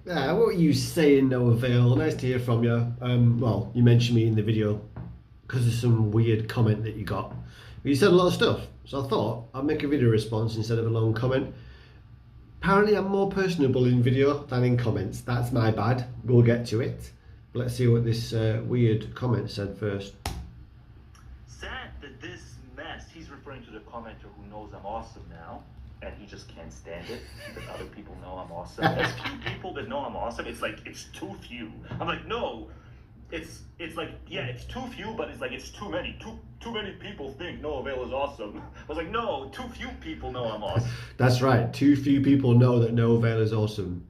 What were you saying, NoAvail? Nice to hear from you. Well, you mentioned me in the video because of some weird comment that you got. You said a lot of stuff, so I thought I'd make a video response instead of a long comment. Apparently I'm more personable in video than in comments. That's my bad. We'll get to it. But let's see what this weird comment said first. Sad that this mess, he's referring to the commenter who knows I'm awesome now, and he just can't stand it that other people know I'm awesome. As few people that know I'm awesome, it's like, it's too few. I'm like, no, it's like, yeah, it's too few, but it's like, it's too many. Too many people think NoAvail is awesome. I was like, no, too few people know I'm awesome. That's right, too few people know that NoAvail is awesome.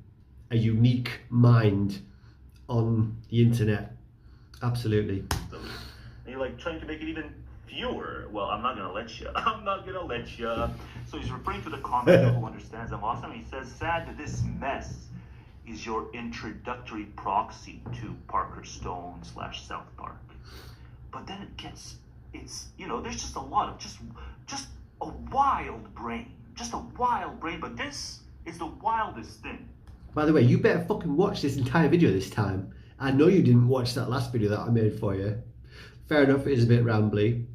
A unique mind on the internet. Absolutely. And you're like trying to make it even fewer. Well, I'm not gonna let you. I'm not gonna let you. So he's referring to the commenter who understands I'm awesome. He says, sad that this mess is your introductory proxy to Parker Stone / South Park. But then it's there's just a lot of just a wild brain. Just a wild brain, but this is the wildest thing. By the way, you better fucking watch this entire video this time. I know you didn't watch that last video that I made for you. Fair enough, it is a bit rambly.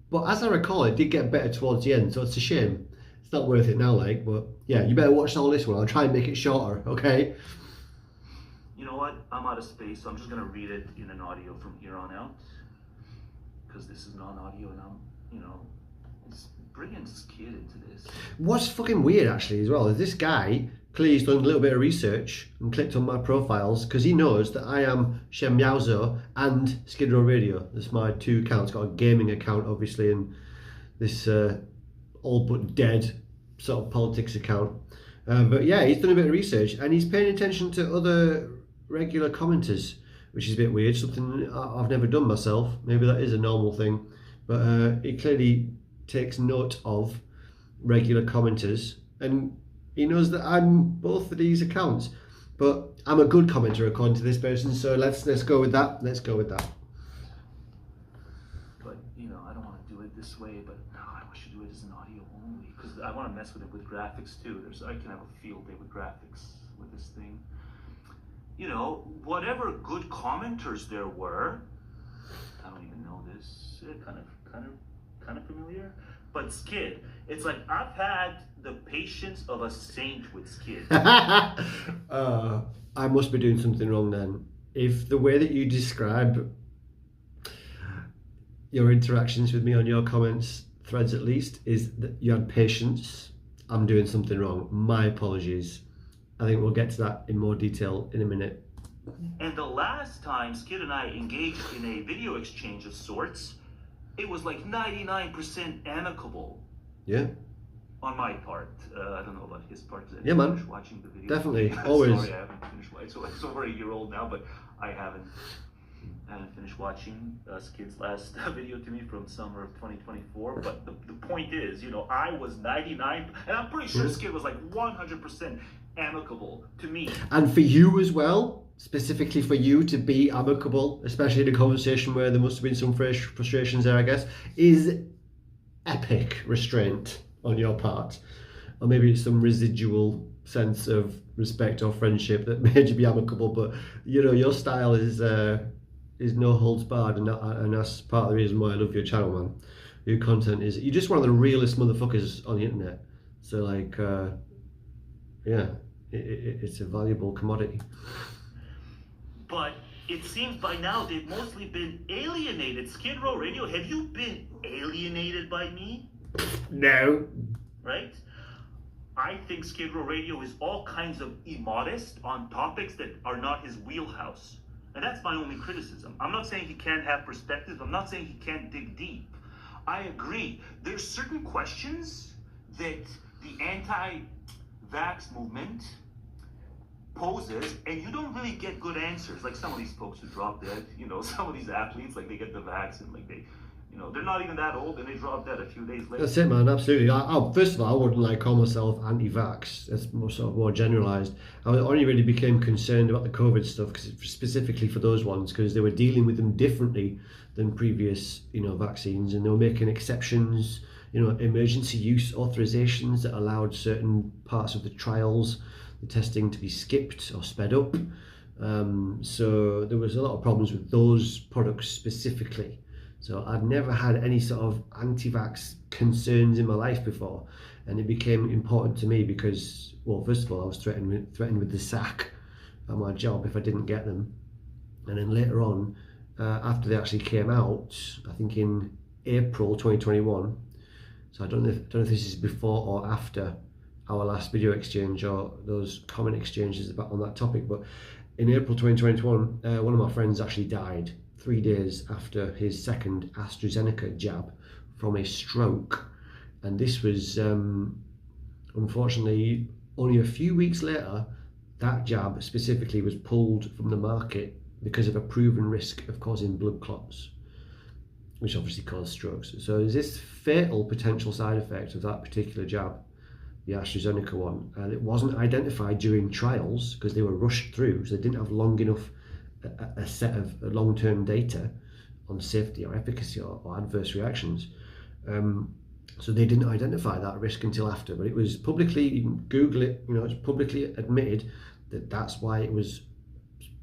But as I recall, it did get better towards the end, so it's a shame. It's not worth it now, like, but yeah, you better watch all this one. I'll try and make it shorter, okay? You know what? I'm out of space, so I'm just gonna read it in an audio from here on out. Because this is non-audio and it's bringing this kid into this. What's fucking weird actually as well is this guy clearly has done a little bit of research and clicked on my profiles because he knows that I am Shem Yowzo and Skid Row Radio. That's my two accounts. Got a gaming account obviously and this all but dead sort of politics account. But yeah, he's done a bit of research and he's paying attention to other regular commenters, which is a bit weird, something I've never done myself. Maybe that is a normal thing, but he clearly takes note of regular commenters and he knows that I'm both of these accounts, but I'm a good commenter according to this person, so let's go with that. Let's go with that. But I don't want to do it this way, but no, I should do it as an audio only because I want to mess with it with graphics too. I can have a field day with graphics with this thing. Whatever good commenters there were, I don't even know this, kind of familiar, but Skid, it's like I've had the patience of a saint with Skid. I must be doing something wrong then. If the way that you describe your interactions with me on your comments threads at least is that you had patience, I'm doing something wrong. My apologies. I think we'll get to that in more detail in a minute. And the last time Skid and I engaged in a video exchange of sorts, it was like 99% amicable. Yeah. On my part. I don't know about his part. Yeah, man. Watching the video. Definitely. Always. Sorry, I haven't finished watching. It's over a year old now, but I haven't finished watching Skid's last video to me from summer of 2024. But the point is, I was 99, and I'm pretty sure Skid was like 100% amicable to me. And for you as well, specifically for you to be amicable, especially in a conversation where there must have been some frustrations there, I guess, is epic restraint on your part. Or maybe it's some residual sense of respect or friendship that made you be amicable, but your style is no holds barred, and that's part of the reason why I love your channel, man. Your content is, you're just one of the realest motherfuckers on the internet. So like, yeah, it's a valuable commodity. But it seems by now they've mostly been alienated. Skid Row Radio, have you been alienated by me? No. Right? I think Skid Row Radio is all kinds of immodest on topics that are not his wheelhouse. And that's my only criticism. I'm not saying he can't have perspective. I'm not saying he can't dig deep. I agree. There's certain questions that the anti-vax movement poses, and you don't really get good answers. Like some of these folks who drop dead, some of these athletes, like they get the vax and like they're not even that old and they drop dead a few days later. That's it, man. Absolutely. First of all, I wouldn't call myself anti-vax. That's more generalized. I only really became concerned about the COVID stuff specifically for those ones because they were dealing with them differently than previous, vaccines, and they were making exceptions, emergency use authorizations that allowed certain parts of the trials. the testing to be skipped or sped up. So there was a lot of problems with those products specifically. So I'd never had any sort of anti-vax concerns in my life before, and it became important to me because, well, first of all, I was threatened with the sack at my job if I didn't get them, and then later on, after they actually came out, I think in April 2021. So I don't know if this is before or after our last video exchange or those comment exchanges about on that topic, but in April 2021, one of my friends actually died 3 days after his second AstraZeneca jab from a stroke. And this was, unfortunately, only a few weeks later, that jab specifically was pulled from the market because of a proven risk of causing blood clots, which obviously caused strokes. So is this fatal potential side effect of that particular jab, the AstraZeneca one, and it wasn't identified during trials because they were rushed through, so they didn't have long enough a set of long-term data on safety or efficacy or adverse reactions. So they didn't identify that risk until after, but it was publicly, you can Google it, you know, it's publicly admitted that that's why it was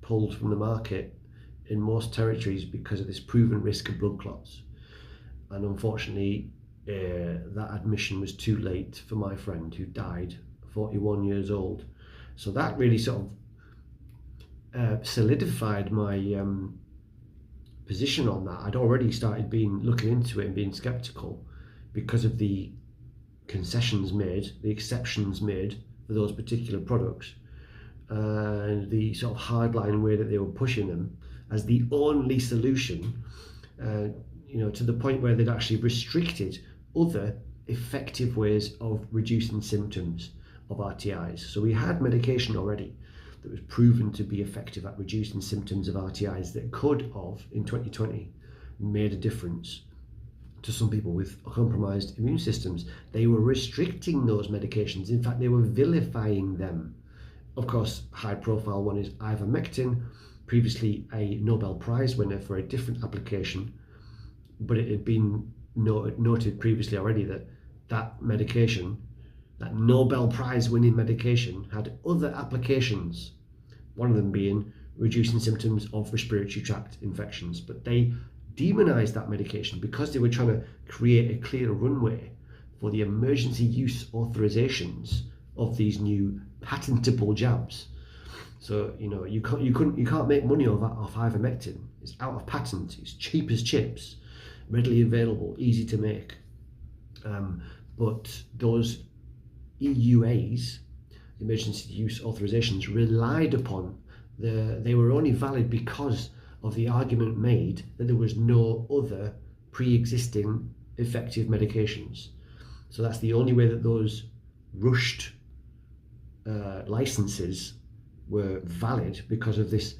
pulled from the market in most territories, because of this proven risk of blood clots. And unfortunately, that admission was too late for my friend who died 41 years old. So that really sort of solidified my position on that. I'd already started looking into it and being skeptical because of the concessions made, the exceptions made for those particular products, and the sort of hardline way that they were pushing them as the only solution, you know, to the point where they'd actually restricted other effective ways of reducing symptoms of RTIs. So we had medication already that was proven to be effective at reducing symptoms of RTIs that could have, in 2020, made a difference to some people with compromised immune systems. They were restricting those medications. In fact, they were vilifying them. Of course, high profile one is ivermectin, previously a Nobel Prize winner for a different application, but it had been noted previously already that that medication, that Nobel Prize winning medication, had other applications, one of them being reducing symptoms of respiratory tract infections. But they demonized that medication because they were trying to create a clear runway for the emergency use authorizations of these new patentable jabs. So, you know, you can't make money off ivermectin. It's out of patent. It's cheap as chips, readily available, easy to make. But those EUAs, emergency use authorizations, relied upon they were only valid because of the argument made that there was no other pre-existing effective medications. So that's the only way that those rushed licenses were valid, because of this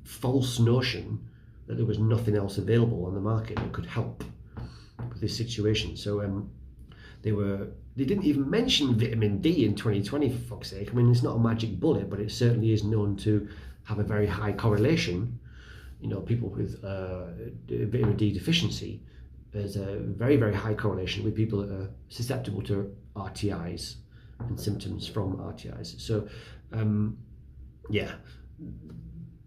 false notion that there was nothing else available on the market that could help with this situation. So they didn't even mention vitamin D in 2020, for fuck's sake. I mean, it's not a magic bullet, but it certainly is known to have a very high correlation. You know, people with vitamin D deficiency, there's a very, very high correlation with people that are susceptible to RTIs and symptoms from RTIs. So, yeah,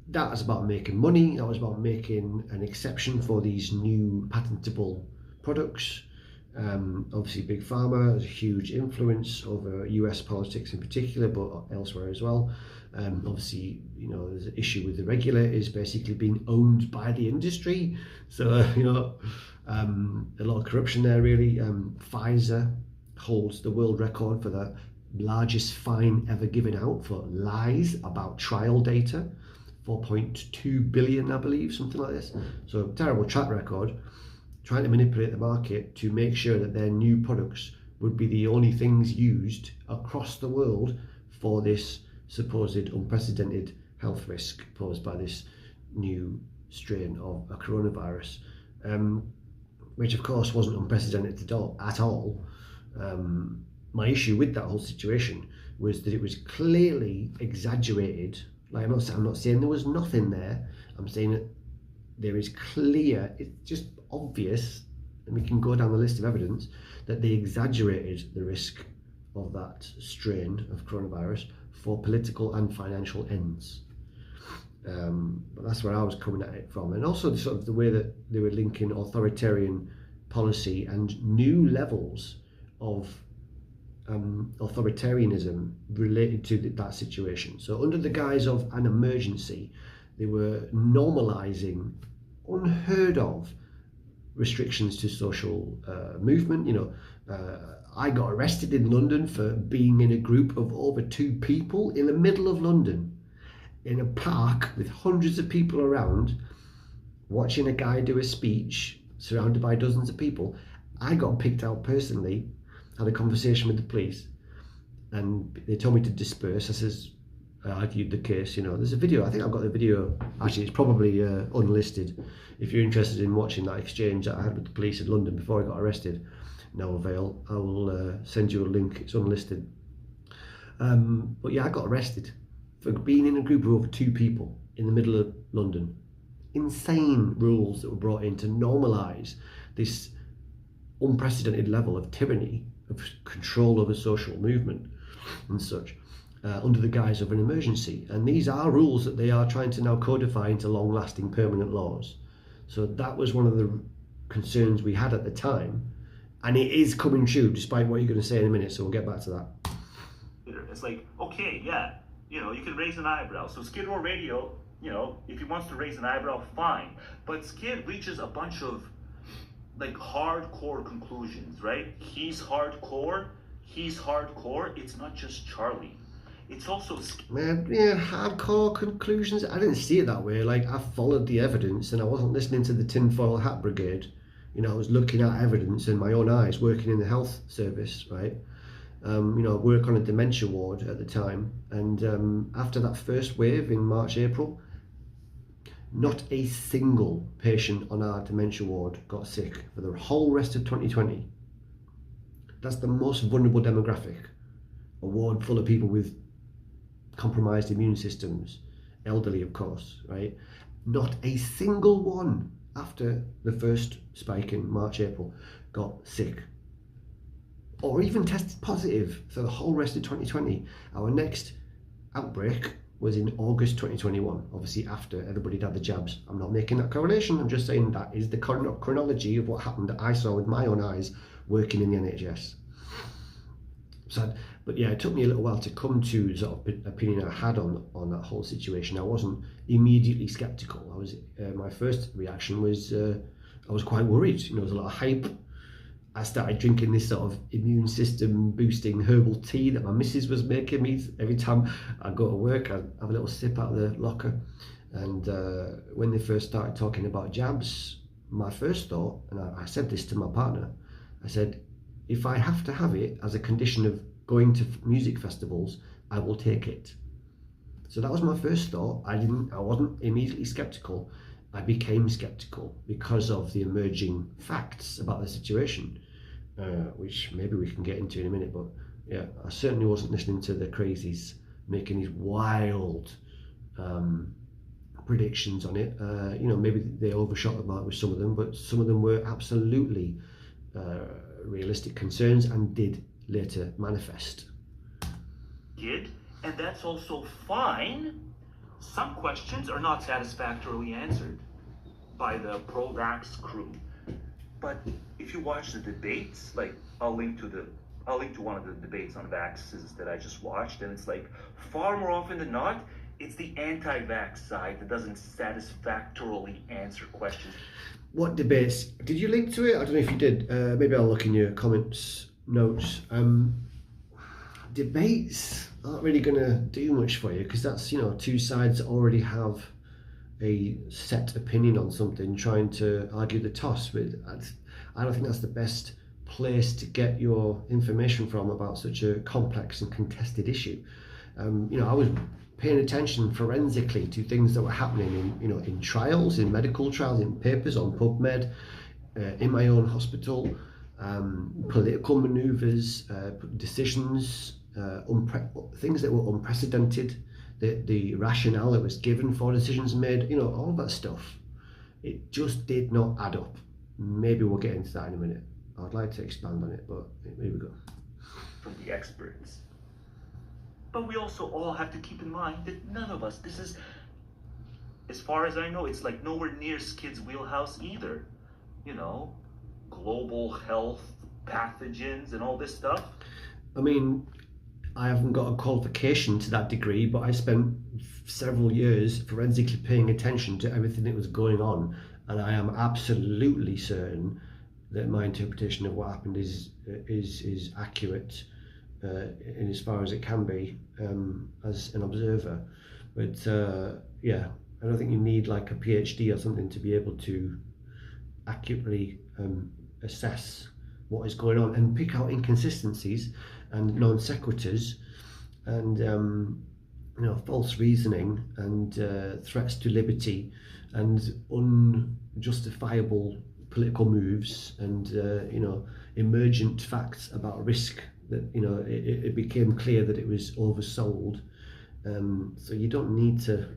that was about making money. That was about making an exception for these new patentable products. Obviously, Big Pharma has a huge influence over US politics in particular, but elsewhere as well. Obviously, you know, there's an issue with the regulators basically being owned by the industry. So, you know, a lot of corruption there, really. Pfizer holds the world record for the largest fine ever given out for lies about trial data. 4.2 billion, I believe, something like this. So, terrible track record, trying to manipulate the market to make sure that their new products would be the only things used across the world for this supposed unprecedented health risk posed by this new strain of a coronavirus, which of course wasn't unprecedented at all. My issue with that whole situation was that it was clearly exaggerated. Like, I'm not saying there was nothing there. I'm saying that there is clear, it's just obvious, and we can go down the list of evidence, that they exaggerated the risk of that strain of coronavirus for political and financial ends. But that's where I was coming at it from, and also sort of the way that they were linking authoritarian policy and new levels of authoritarianism related to that situation. So under the guise of an emergency, they were normalizing unheard of restrictions to social movement. I got arrested in London for being in a group of over 2 people in the middle of London, in a park with hundreds of people around, watching a guy do a speech surrounded by dozens of people. I got picked out personally, had a conversation with the police, and they told me to disperse. I says, I argued the case. There's a video. I think I've got the video. Actually, it's probably unlisted. If you're interested in watching that exchange that I had with the police in London before I got arrested, NoAvail, I will send you a link. It's unlisted. But yeah, I got arrested for being in a group of over 2 people in the middle of London. Insane rules that were brought in to normalise this unprecedented level of tyranny, of control over social movement and such, under the guise of an emergency. And these are rules that they are trying to now codify into long-lasting permanent laws. So that was one of the concerns we had at the time, and it is coming true, despite what you're going to say in a minute, so we'll get back to that. It's like, okay, yeah, you can raise an eyebrow. So Skid Row Radio, if he wants to raise an eyebrow, fine. But Skid reaches a bunch of hardcore conclusions, right? He's hardcore. It's not just Charlie. It's also hardcore conclusions. I didn't see it that way. I followed the evidence, and I wasn't listening to the tinfoil hat brigade. I was looking at evidence in my own eyes, working in the health service, right? Work on a dementia ward at the time, and after that first wave in March, April, not a single patient on our dementia ward got sick for the whole rest of 2020. That's the most vulnerable demographic. A ward full of people with compromised immune systems, elderly of course, right? Not a single one after the first spike in March, April got sick or even tested positive for the whole rest of 2020. Our next outbreak was in August 2021, obviously after everybody had the jabs. I'm not making that correlation, I'm just saying that is the chronology of what happened that I saw with my own eyes working in the NHS. But yeah, it took me a little while to come to the sort of opinion I had on that whole situation. I wasn't immediately sceptical. My first reaction was I was quite worried. There was a lot of hype. I started drinking this sort of immune system boosting herbal tea that my missus was making me. Every time I go to work, I'd have a little sip out of the locker. And when they first started talking about jabs, my first thought, and I said this to my partner, I said, if I have to have it as a condition of going to music festivals, I will take it. So that was my first thought. I wasn't immediately skeptical. I became skeptical because of the emerging facts about the situation, which maybe we can get into in a minute. But yeah, I certainly wasn't listening to the crazies making these wild predictions on it. Maybe they overshot the mark with some of them, but some of them were absolutely realistic concerns and did later manifest. And that's also fine. Some questions are not satisfactorily answered by the pro-vax crew. But if you watch the debates, I'll link to one of the debates on vaxes that I just watched, and it's far more often than not, it's the anti-vax side that doesn't satisfactorily answer questions. What debates? Did you link to it? I don't know if you did. Maybe I'll look in your comments notes. Debates aren't really going to do much for you, because that's, two sides that already have a set opinion on something trying to argue the toss with. I don't think that's the best place to get your information from about such a complex and contested issue. I was paying attention forensically to things that were happening in trials, in medical trials, in papers on PubMed, in my own hospital, political maneuvers, decisions, things that were unprecedented, the rationale that was given for decisions made, all that stuff. It just did not add up. Maybe we'll get into that in a minute. I'd like to expand on it, but here we go. From the experts. But we also all have to keep in mind that none of us, this is, as far as I know, it's like nowhere near Skid's wheelhouse either. You know, global health, pathogens, and all this stuff. I mean, I haven't got a qualification to that degree, but I spent several years forensically paying attention to everything that was going on, and I am absolutely certain that my interpretation of what happened is accurate in as far as it can be as an observer. But yeah, I don't think you need like a PhD or something to be able to accurately assess what is going on and pick out inconsistencies and non sequiturs and you know, false reasoning and threats to liberty and unjustifiable political moves and you know, emergent facts about risk that, you know, it became clear that it was oversold. So you don't need to,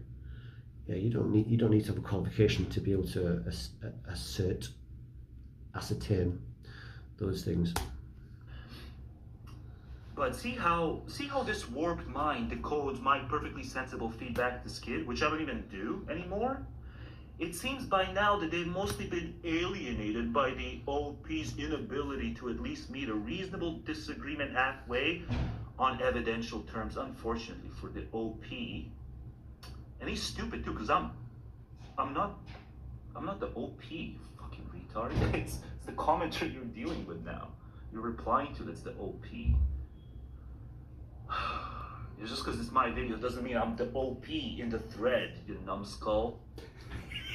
yeah, you don't need to have a qualification to be able to ascertain those things. But see how this warped mind decodes my perfectly sensible feedback to Skid, which I don't even do anymore? It seems by now that they've mostly been alienated by the OP's inability to at least meet a reasonable disagreement halfway on evidential terms, unfortunately for the OP. And he's stupid too, because I'm not the OP, fucking retard. It's the commenter you're dealing with now. You're replying to that's the OP. It's just because it's my video doesn't mean I'm the OP in the thread, you numbskull.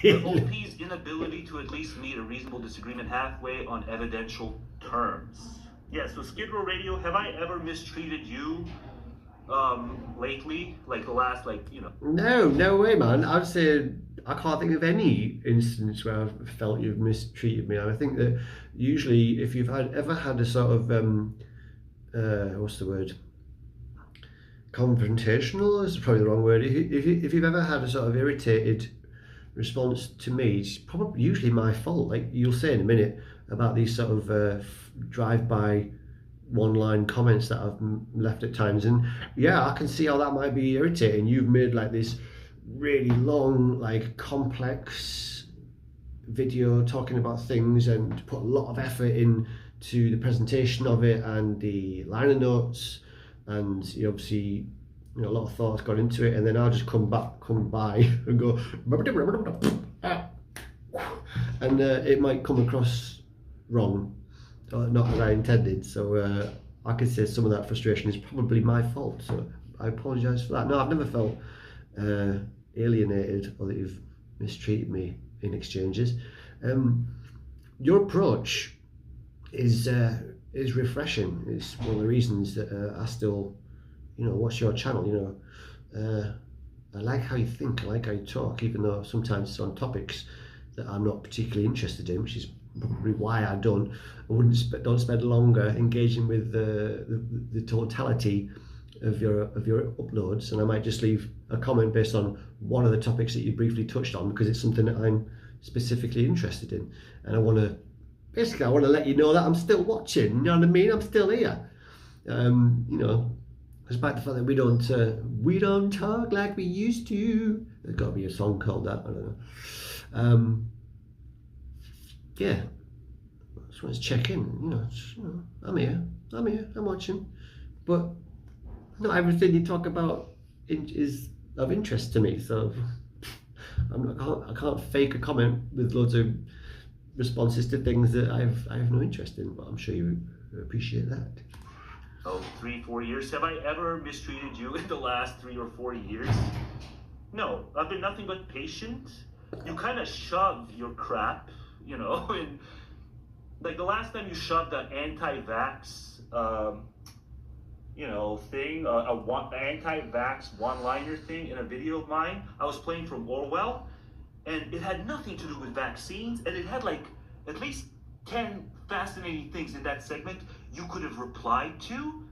The OP's inability to at least meet a reasonable disagreement halfway on evidential terms. Yeah, so Skid Row Radio, have I ever mistreated you lately? Like the last, like, you know? No way, man. I'd say I can't think of any instance where I've felt you've mistreated me. And I think that usually if you've ever had a sort of, what's the word? Confrontational is probably the wrong word. If you've ever had a sort of irritated response to me, it's probably usually my fault. Like you'll say in a minute about these sort of drive-by one-line comments that I've left at times, and yeah, I can see how that might be irritating. You've made like this really long, like complex video talking about things and put a lot of effort into the presentation of it and the liner notes, and you obviously, you know, a lot of thoughts got into it, and then I'll just come by and go and it might come across wrong, not as I intended. So I could say some of that frustration is probably my fault, so I apologise for that. No, I've never felt alienated or that you've mistreated me in exchanges. Your approach is refreshing. It's one of the reasons that I still, you know, watch your channel. You know, I like how you think, I like how you talk, even though sometimes it's on topics that I'm not particularly interested in, which is probably why I don't spend longer engaging with the totality of your uploads, and I might just leave a comment based on one of the topics that you briefly touched on because it's something that I'm specifically interested in, and I want to let you know that I'm still watching. You know what I mean? I'm still here. You know, despite the fact that we don't talk like we used to. There's got to be a song called that. I don't know. Yeah, I just want to check in. You know, I'm here. I'm watching, but not everything you talk about is of interest to me. So I can't fake a comment with loads of responses to things that I have no interest in. But I'm sure you appreciate that. 3-4 years. Have I ever mistreated you in the last 3 or 4 years? No, I've been nothing but patient. You kind of shove your crap, you know, and like the last time you shoved the anti-vax, you know, thing, anti-vax one-liner thing in a video of mine. I was playing from Orwell, and it had nothing to do with vaccines, and it had like at least 10 fascinating things in that segment you could have replied to.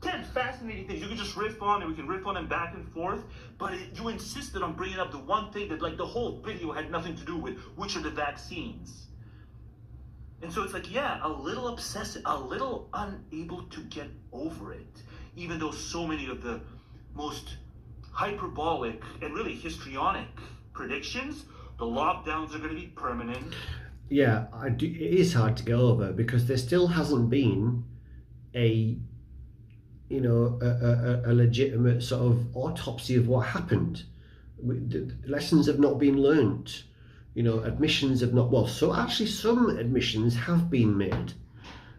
10 fascinating things you could just riff on, and we can riff on them back and forth, but you insisted on bringing up the one thing that like the whole video had nothing to do with, which are the vaccines. And so it's like, yeah, a little obsessive, a little unable to get over it. even though so many of the most hyperbolic and really histrionic predictions, the lockdowns are going to be permanent. Yeah, it is hard to get over because there still hasn't been a legitimate sort of autopsy of what happened. The lessons have not been learnt. Admissions have not. Well, so actually, some admissions have been made.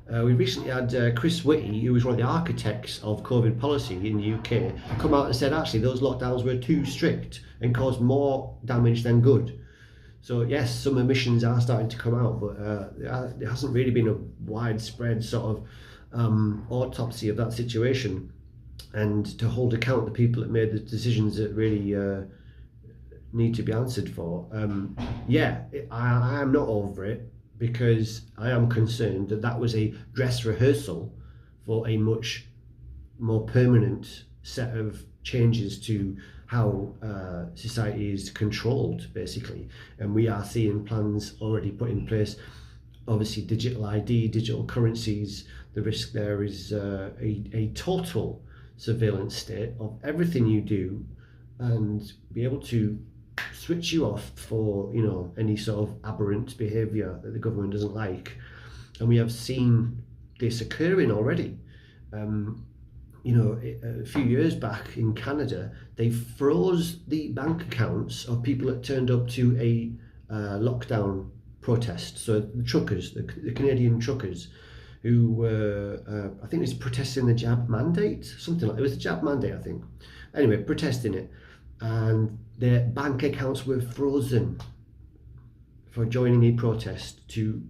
We recently had Chris Whitty, who was one of the architects of COVID policy in the UK, come out and said actually those lockdowns were too strict and caused more damage than good. So yes, some admissions are starting to come out, but there hasn't really been a widespread sort of autopsy of that situation, and to hold account the people that made the decisions that really need to be answered for. I am not over it, because I am concerned that was a dress rehearsal for a much more permanent set of changes to how society is controlled, basically. And we are seeing plans already put in place. Obviously, digital ID, digital currencies, the risk there is a total surveillance state of everything you do, and be able to switch you off for any sort of aberrant behaviour that the government doesn't like. And we have seen this occurring already. A few years back in Canada, they froze the bank accounts of people that turned up to a lockdown protest. So the truckers, the Canadian truckers, who were I think it was protesting the jab mandate, something like it was the jab mandate, I think. Anyway, protesting it, and their bank accounts were frozen for joining a protest to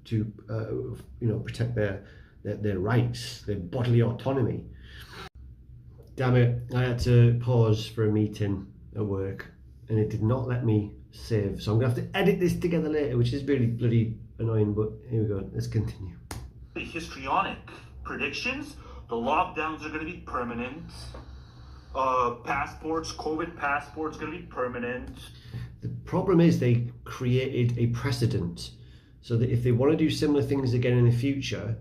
protect their rights, their bodily autonomy. Damn it, I had to pause for a meeting at work and it did not let me save, so I'm gonna have to edit this together later, which is really bloody annoying, but here we go, let's continue. The histrionic predictions, the lockdowns are going to be permanent. COVID passports going to be permanent. The problem is they created a precedent, so that if they want to do similar things again in the future,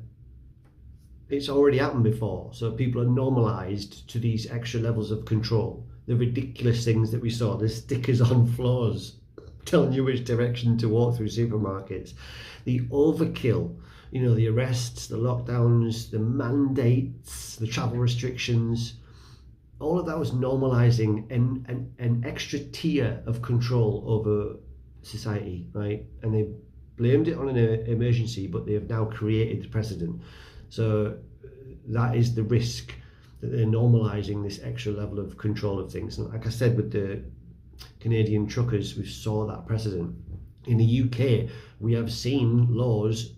it's already happened before, so people are normalized to these extra levels of control. The ridiculous things that we saw, the stickers on floors telling you which direction to walk through supermarkets, the overkill, the arrests, the lockdowns, the mandates, the travel restrictions. All of that was normalizing an extra tier of control over society, right? And they blamed it on an emergency, but they have now created the precedent. So that is the risk, that they're normalizing this extra level of control of things. And like I said, with the Canadian truckers, we saw that precedent. In the UK, we have seen laws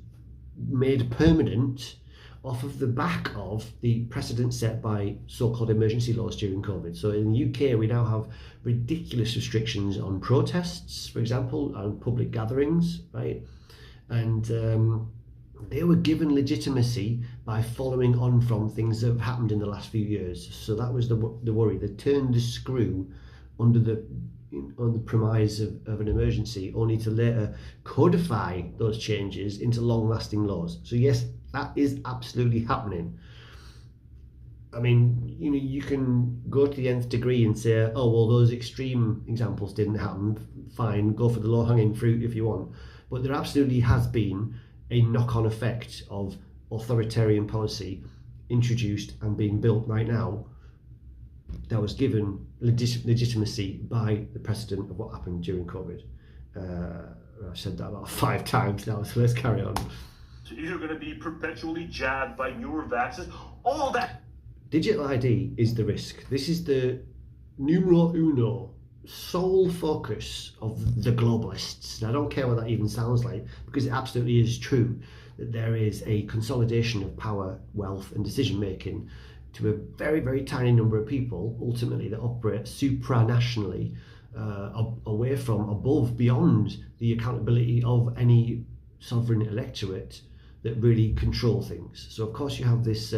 made permanent off of the back of the precedent set by so-called emergency laws during COVID. So in the UK, we now have ridiculous restrictions on protests, for example, and public gatherings, right? And they were given legitimacy by following on from things that have happened in the last few years. So that was the worry. They turned the screw on the premise of an emergency, only to later codify those changes into long-lasting laws. So yes, that is absolutely happening. I mean, you can go to the nth degree and say, oh, well, those extreme examples didn't happen. Fine, go for the low-hanging fruit if you want. But there absolutely has been a knock-on effect of authoritarian policy introduced and being built right now that was given legitimacy by the precedent of what happened during COVID. I've said that about 5 times now, so let's carry on. So you're going to be perpetually jabbed by newer vaccines, all that. Digital ID is the risk. This is the numero uno, sole focus of the globalists. And I don't care what that even sounds like, because it absolutely is true that there is a consolidation of power, wealth and decision making to a very, very tiny number of people, ultimately, that operate supranationally, away from, above, beyond the accountability of any sovereign electorate that really control things. So of course you have this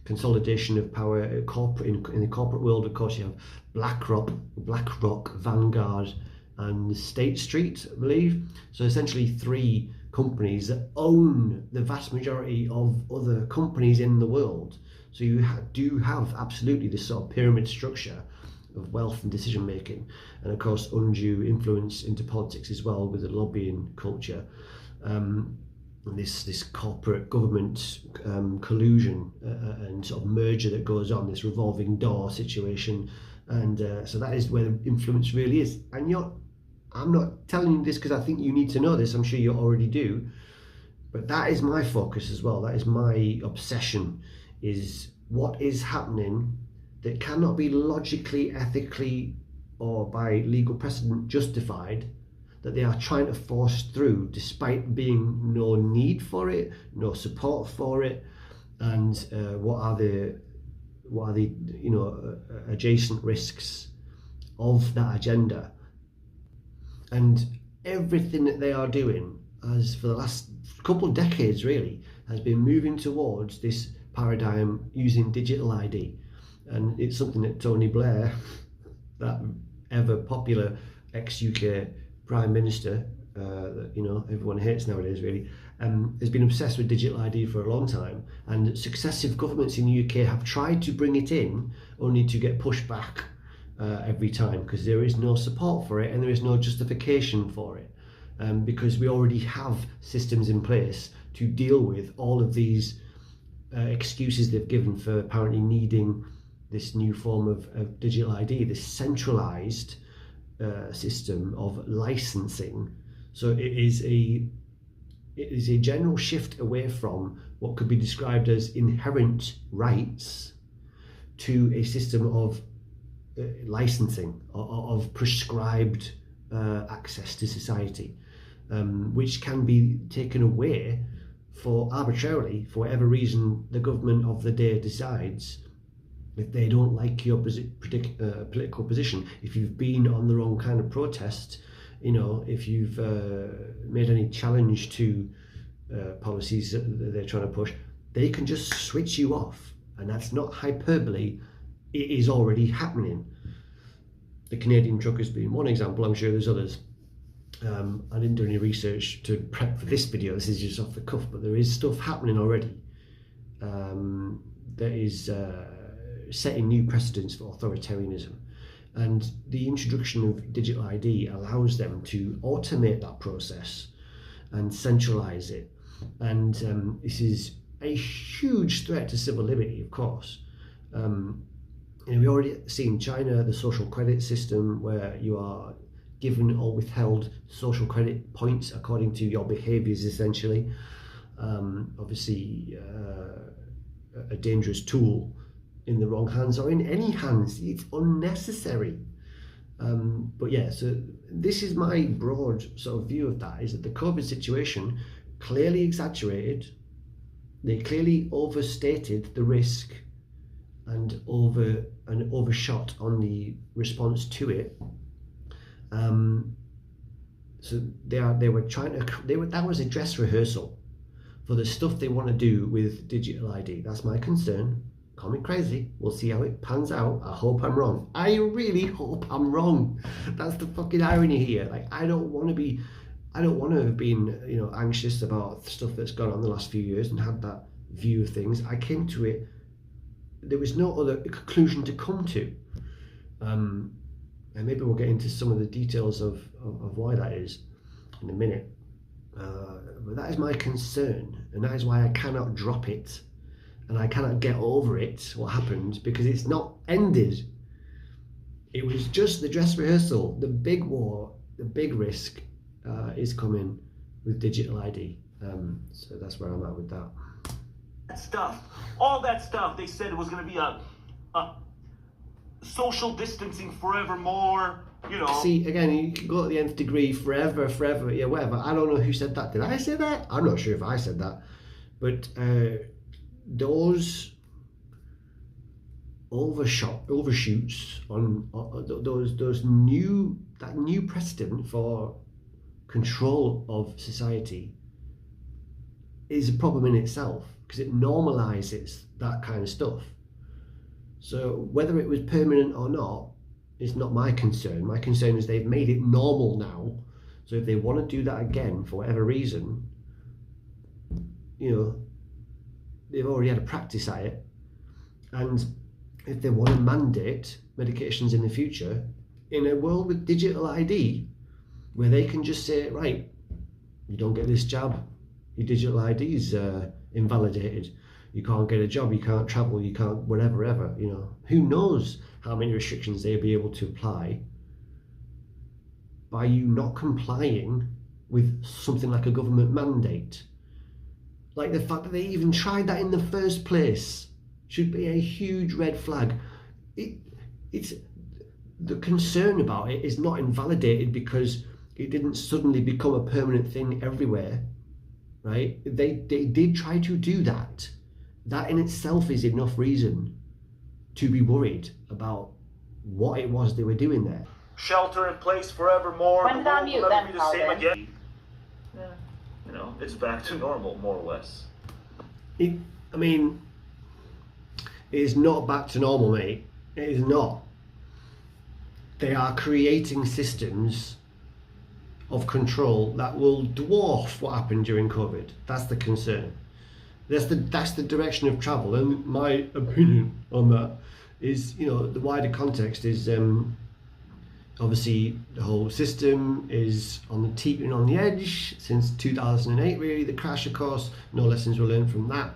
consolidation of power in the corporate world. Of course you have BlackRock, Vanguard and State Street, I believe. So essentially 3 companies that own the vast majority of other companies in the world. So you do have absolutely this sort of pyramid structure of wealth and decision making, and of course undue influence into politics as well with the lobbying culture, and this corporate government collusion and sort of merger that goes on, this revolving door situation, and so that is where the influence really is. And I'm not telling you this because I think you need to know this, I'm sure you already do, but that is my focus as well. That is my obsession, is what is happening that cannot be logically, ethically, or by legal precedent justified, that they are trying to force through despite being no need for it, no support for it, and what are the adjacent risks of that agenda. And everything that they are doing, as for the last couple of decades really, has been moving towards this paradigm using digital ID. And it's something that Tony Blair, that ever popular ex-UK Prime Minister, that everyone hates nowadays really, has been obsessed with digital ID for a long time, and successive governments in the UK have tried to bring it in, only to get pushed back every time, because there is no support for it and there is no justification for it, because we already have systems in place to deal with all of these excuses they've given for apparently needing this new form of digital ID, this centralized system of licensing. So it is a general shift away from what could be described as inherent rights to a system of licensing, of prescribed access to society, which can be taken away for arbitrarily, for whatever reason the government of the day decides. If they don't like your political position, if you've been on the wrong kind of protest, if you've made any challenge to policies that they're trying to push, they can just switch you off. And that's not hyperbole, it is already happening. The Canadian truckers being one example, I'm sure there's others. I didn't do any research to prep for this video, this is just off the cuff, but there is stuff happening already that is setting new precedents for authoritarianism. And the introduction of digital ID allows them to automate that process and centralize it. And this is a huge threat to civil liberty, of course. We already see in China the social credit system, where you are given or withheld social credit points according to your behaviors, essentially. Obviously, a dangerous tool in the wrong hands, or in any hands. It's unnecessary. But yeah, so this is my broad sort of view of that, is that the COVID situation clearly exaggerated, they clearly overstated the risk and overshot on the response to it. So they were trying to, that was a dress rehearsal for the stuff they want to do with digital ID. That's my concern. Call me crazy, we'll see how it pans out. I hope I'm wrong. I really hope I'm wrong. That's the fucking irony here. Like, I don't want to have been anxious about stuff that's gone on the last few years and had that view of things. I came to it, there was no other conclusion to come to, and maybe we'll get into some of the details of why that is in a minute, but that is my concern, and that is why I cannot drop it. And I cannot get over it, what happened, because it's not ended. It was just the dress rehearsal. The big war, the big risk is coming with digital ID. So that's where I'm at with that. All that stuff, they said it was going to be a social distancing forevermore, See, again, you can go to the nth degree, forever, yeah, whatever. I don't know who said that. Did I say that? I'm not sure if I said that. But those overshoots on that new precedent for control of society is a problem in itself, because it normalizes that kind of stuff. So whether it was permanent or not is not my concern. My concern is they've made it normal now. So if they want to do that again for whatever reason, they've already had a practice at it. And if they want to mandate medications in the future, in a world with digital ID, where they can just say, right, you don't get this jab, your digital ID is invalidated, you can't get a job, you can't travel, you can't whatever, ever, you know. Who knows how many restrictions they'll be able to apply by you not complying with something like a government mandate. Like the fact that they even tried that in the first place should be a huge red flag. It's the concern about it is not invalidated because it didn't suddenly become a permanent thing everywhere, right? They did try to do that. That in itself is enough reason to be worried about what it was they were doing there. Shelter in place forevermore. When did I mute them, be the same Calvin? again. Yeah, you know, it's back to normal, more or less. It is not back to normal, mate. It is not. They are creating systems of control that will dwarf what happened during COVID. That's the concern. That's the direction of travel. And my opinion on that is, you know, the wider context is obviously the whole system is teetering on the edge since 2008, really, the crash, of course. No lessons were learned from that.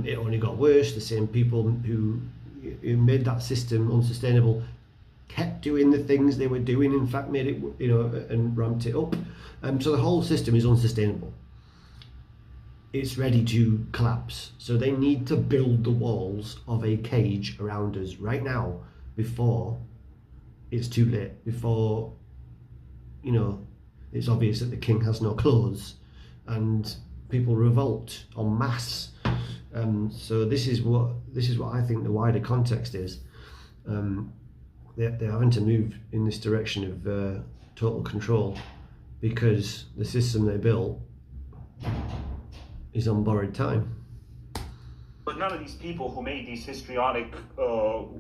It only got worse. The same people who made that system unsustainable kept doing the things they were doing, in fact made it, you know, and ramped it up. So the whole system is unsustainable. It's ready to collapse. So they need to build the walls of a cage around us right now before it's too late, before, you know, it's obvious that the king has no clothes and people revolt en masse. So this is what I think the wider context is. They're having to move in this direction of total control because the system they built is on borrowed time. But none of these people who made these histrionic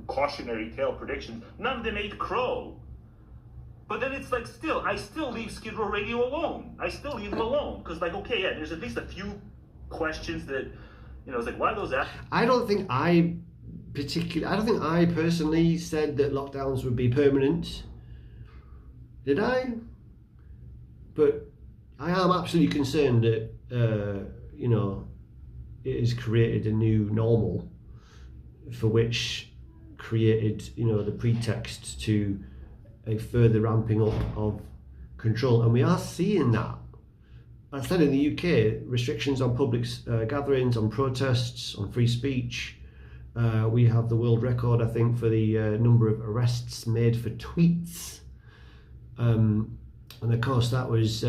cautionary tale predictions, none of them ate crow. But then it's like, I still leave Skid Row Radio alone. I still leave them alone. Because, like, okay, yeah, there's at least a few questions that, you know, it's like, why are those I don't think I personally said that lockdowns would be permanent. Did I? But I am absolutely concerned that, you know, it has created a new normal for which created, you know, the pretext to a further ramping up of control. And we are seeing that. I said in the UK, restrictions on public gatherings, on protests, on free speech. We have the world record, I think, for the number of arrests made for tweets. And of course, that was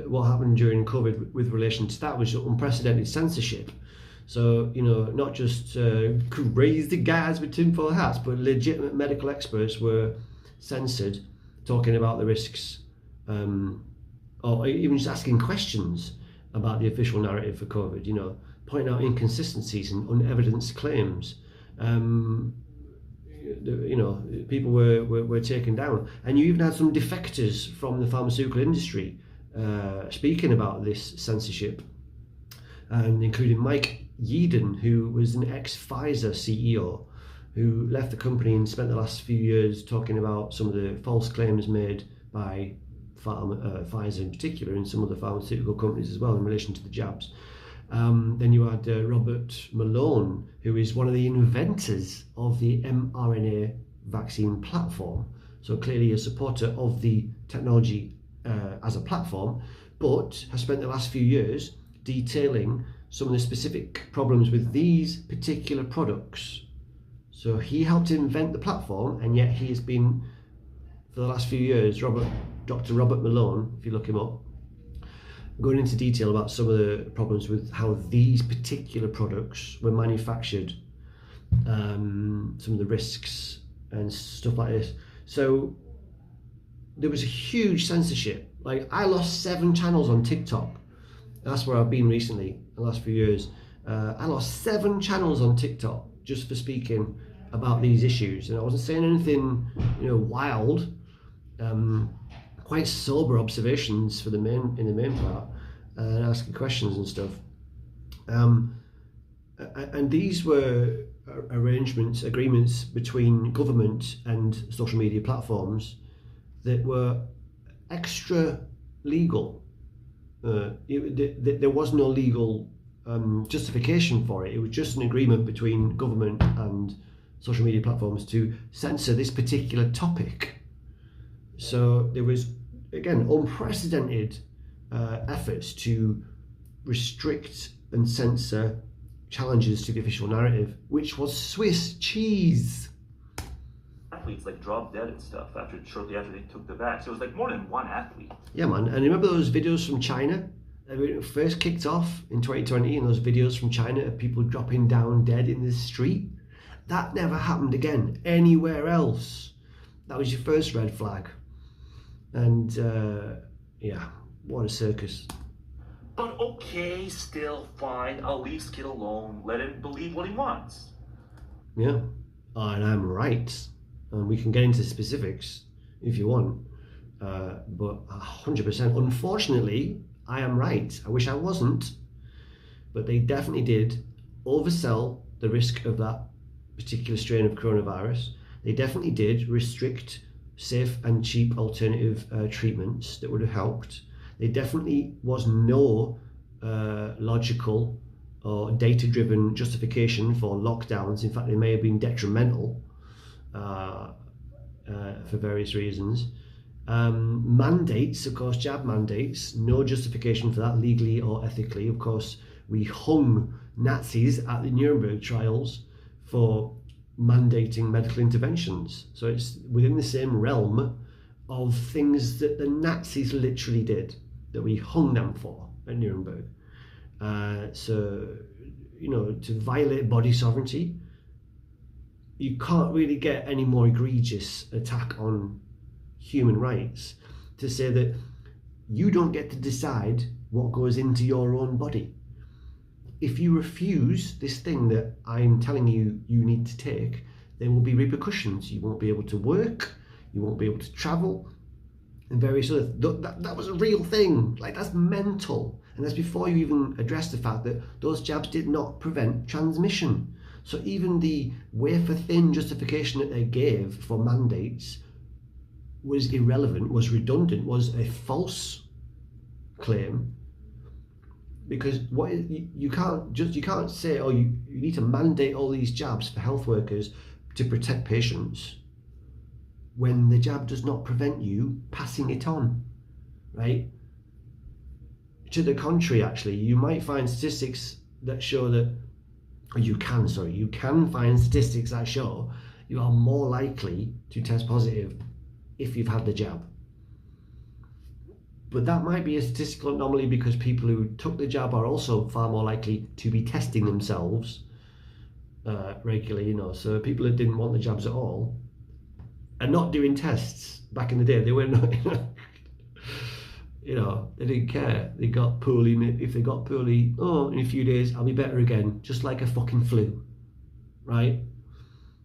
what happened during COVID with relation to that was unprecedented censorship. So, you know, not just crazy guys with tinfoil hats, but legitimate medical experts were censored, talking about the risks, or even just asking questions about the official narrative for COVID, you know, pointing out inconsistencies and unevidenced claims. You know, people were taken down. And you even had some defectors from the pharmaceutical industry speaking about this censorship, and including Mike Yeadon, who was an ex-Pfizer CEO, who left the company and spent the last few years talking about some of the false claims made by Pfizer in particular, and some of the pharmaceutical companies as well in relation to the jabs. Then you had Robert Malone, who is one of the inventors of the mRNA vaccine platform. So clearly a supporter of the technology as a platform, but has spent the last few years detailing some of the specific problems with these particular products. So he helped invent the platform, and yet he has been, for the last few years, Dr. Robert Malone, if you look him up, going into detail about some of the problems with how these particular products were manufactured, some of the risks and stuff like this. So there was a huge censorship. Like, I lost 7 channels on TikTok. That's where I've been recently, the last few years. I lost 7 channels on TikTok just for speaking about these issues, and I wasn't saying anything, you know, wild. Quite sober observations in the main part, and asking questions and stuff. And these were agreements between government and social media platforms that were extra legal. There was no legal justification for it. It was just an agreement between government and social media platforms to censor this particular topic. So there was, again, unprecedented efforts to restrict and censor challenges to the official narrative, which was Swiss cheese. Athletes like dropped dead and stuff shortly after they took the vax. It was like more than one athlete. Yeah, man. And remember those videos from China? When it first kicked off in 2020, and those videos from China of people dropping down dead in the street? That never happened again anywhere else. That was your first red flag. And yeah, what a circus. But okay, still fine. I'll leave Skid alone. Let him believe what he wants. Yeah, and I'm right. And we can get into specifics if you want. But 100%, unfortunately, I am right. I wish I wasn't. But they definitely did oversell the risk of that particular strain of coronavirus. They definitely did restrict safe and cheap alternative treatments that would have helped. There definitely was no logical or data-driven justification for lockdowns. In fact, they may have been detrimental for various reasons. Mandates, of course, jab mandates, no justification for that legally or ethically. Of course, we hung Nazis at the Nuremberg trials for mandating medical interventions. So it's within the same realm of things that the Nazis literally did, that we hung them for at Nuremberg. So, you know, to violate body sovereignty, you can't really get any more egregious attack on human rights to say that you don't get to decide what goes into your own body. If you refuse this thing that I'm telling you you need to take, there will be repercussions. You won't be able to work, you won't be able to travel, and various other that was a real thing. Like, that's mental. And that's before you even address the fact that those jabs did not prevent transmission. So even the wafer thin justification that they gave for mandates was irrelevant, was redundant, was a false claim. Because you can't say, oh, you need to mandate all these jabs for health workers to protect patients when the jab does not prevent you passing it on, right? To the contrary, actually, you might find statistics that show that, you can find statistics that show you are more likely to test positive if you've had the jab. But that might be a statistical anomaly because people who took the jab are also far more likely to be testing themselves regularly, you know. So people that didn't want the jabs at all are not doing tests. Back in the day, they were not, you know, they didn't care. They got poorly. If they got poorly, oh, in a few days I'll be better again, just like a fucking flu, right?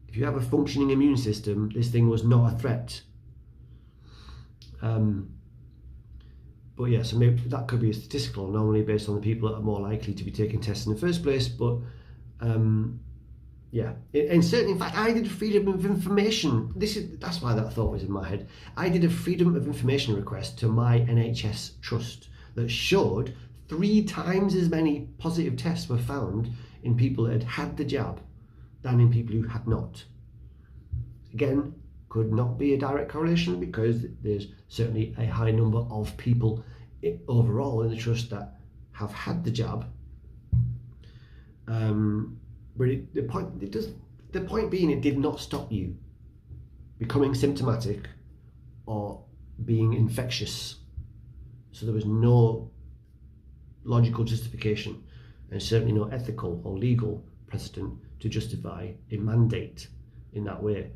If you have a functioning immune system, this thing was not a threat. But yeah, so maybe that could be a statistical anomaly based on the people that are more likely to be taking tests in the first place. But yeah, and certainly, in fact, I did a freedom of information. That's why that thought was in my head. I did a freedom of information request to my NHS trust that showed 3 times as many positive tests were found in people that had had the jab than in people who had not. Again, could not be a direct correlation because there's certainly a high number of people overall in the trust that have had the jab. But the point being, it did not stop you becoming symptomatic or being infectious. So there was no logical justification and certainly no ethical or legal precedent to justify a mandate in that way.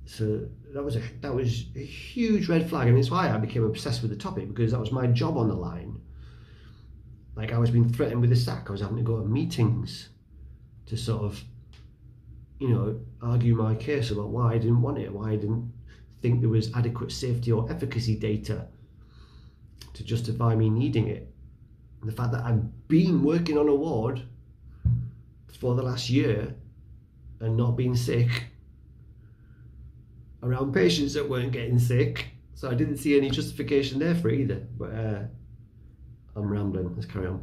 So that was a huge red flag, and it's why I became obsessed with the topic, because that was my job on the line. Like, I was being threatened with a sack. I was having to go to meetings to sort of, you know, argue my case about why I didn't want it, why I didn't think there was adequate safety or efficacy data to justify me needing it. And the fact that I've been working on a ward for the last year and not being sick around patients that weren't getting sick. So I didn't see any justification there for it either. But I'm rambling. Let's carry on.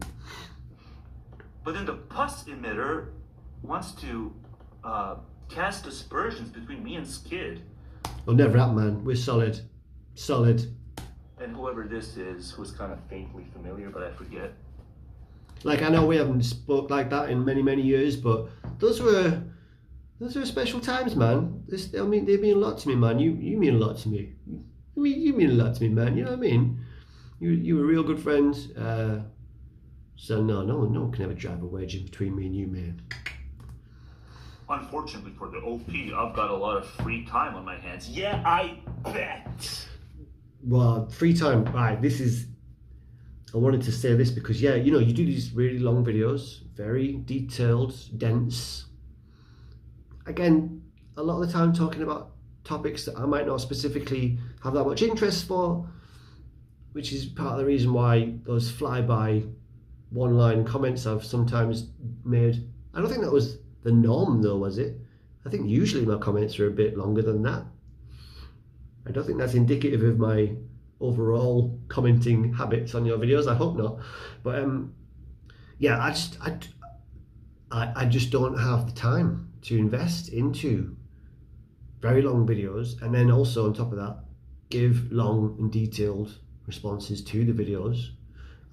But then the puss emitter wants to cast aspersions between me and Skid. Oh, never happen, man. We're solid. Solid. And whoever this is, who's kind of faintly familiar, but I forget. Like, I know we haven't spoke like that in many, many years, but those were special times, man. I mean, they mean a lot to me, man. You mean a lot to me. You mean a lot to me, man. You know what I mean? You were a real good friend. So no one can ever drive a wedge in between me and you, man. Unfortunately for the OP, I've got a lot of free time on my hands. Yeah, I bet. Well, free time. Right, I wanted to say this because, yeah, you know, you do these really long videos, very detailed, dense. Again, a lot of the time talking about topics that I might not specifically have that much interest for, which is part of the reason why those flyby one-line comments I've sometimes made. I don't think that was the norm though, was it? I think usually my comments are a bit longer than that. I don't think that's indicative of my overall commenting habits on your videos. I hope not. But yeah, I just don't have the time to invest into very long videos, and then also on top of that, give long and detailed responses to the videos.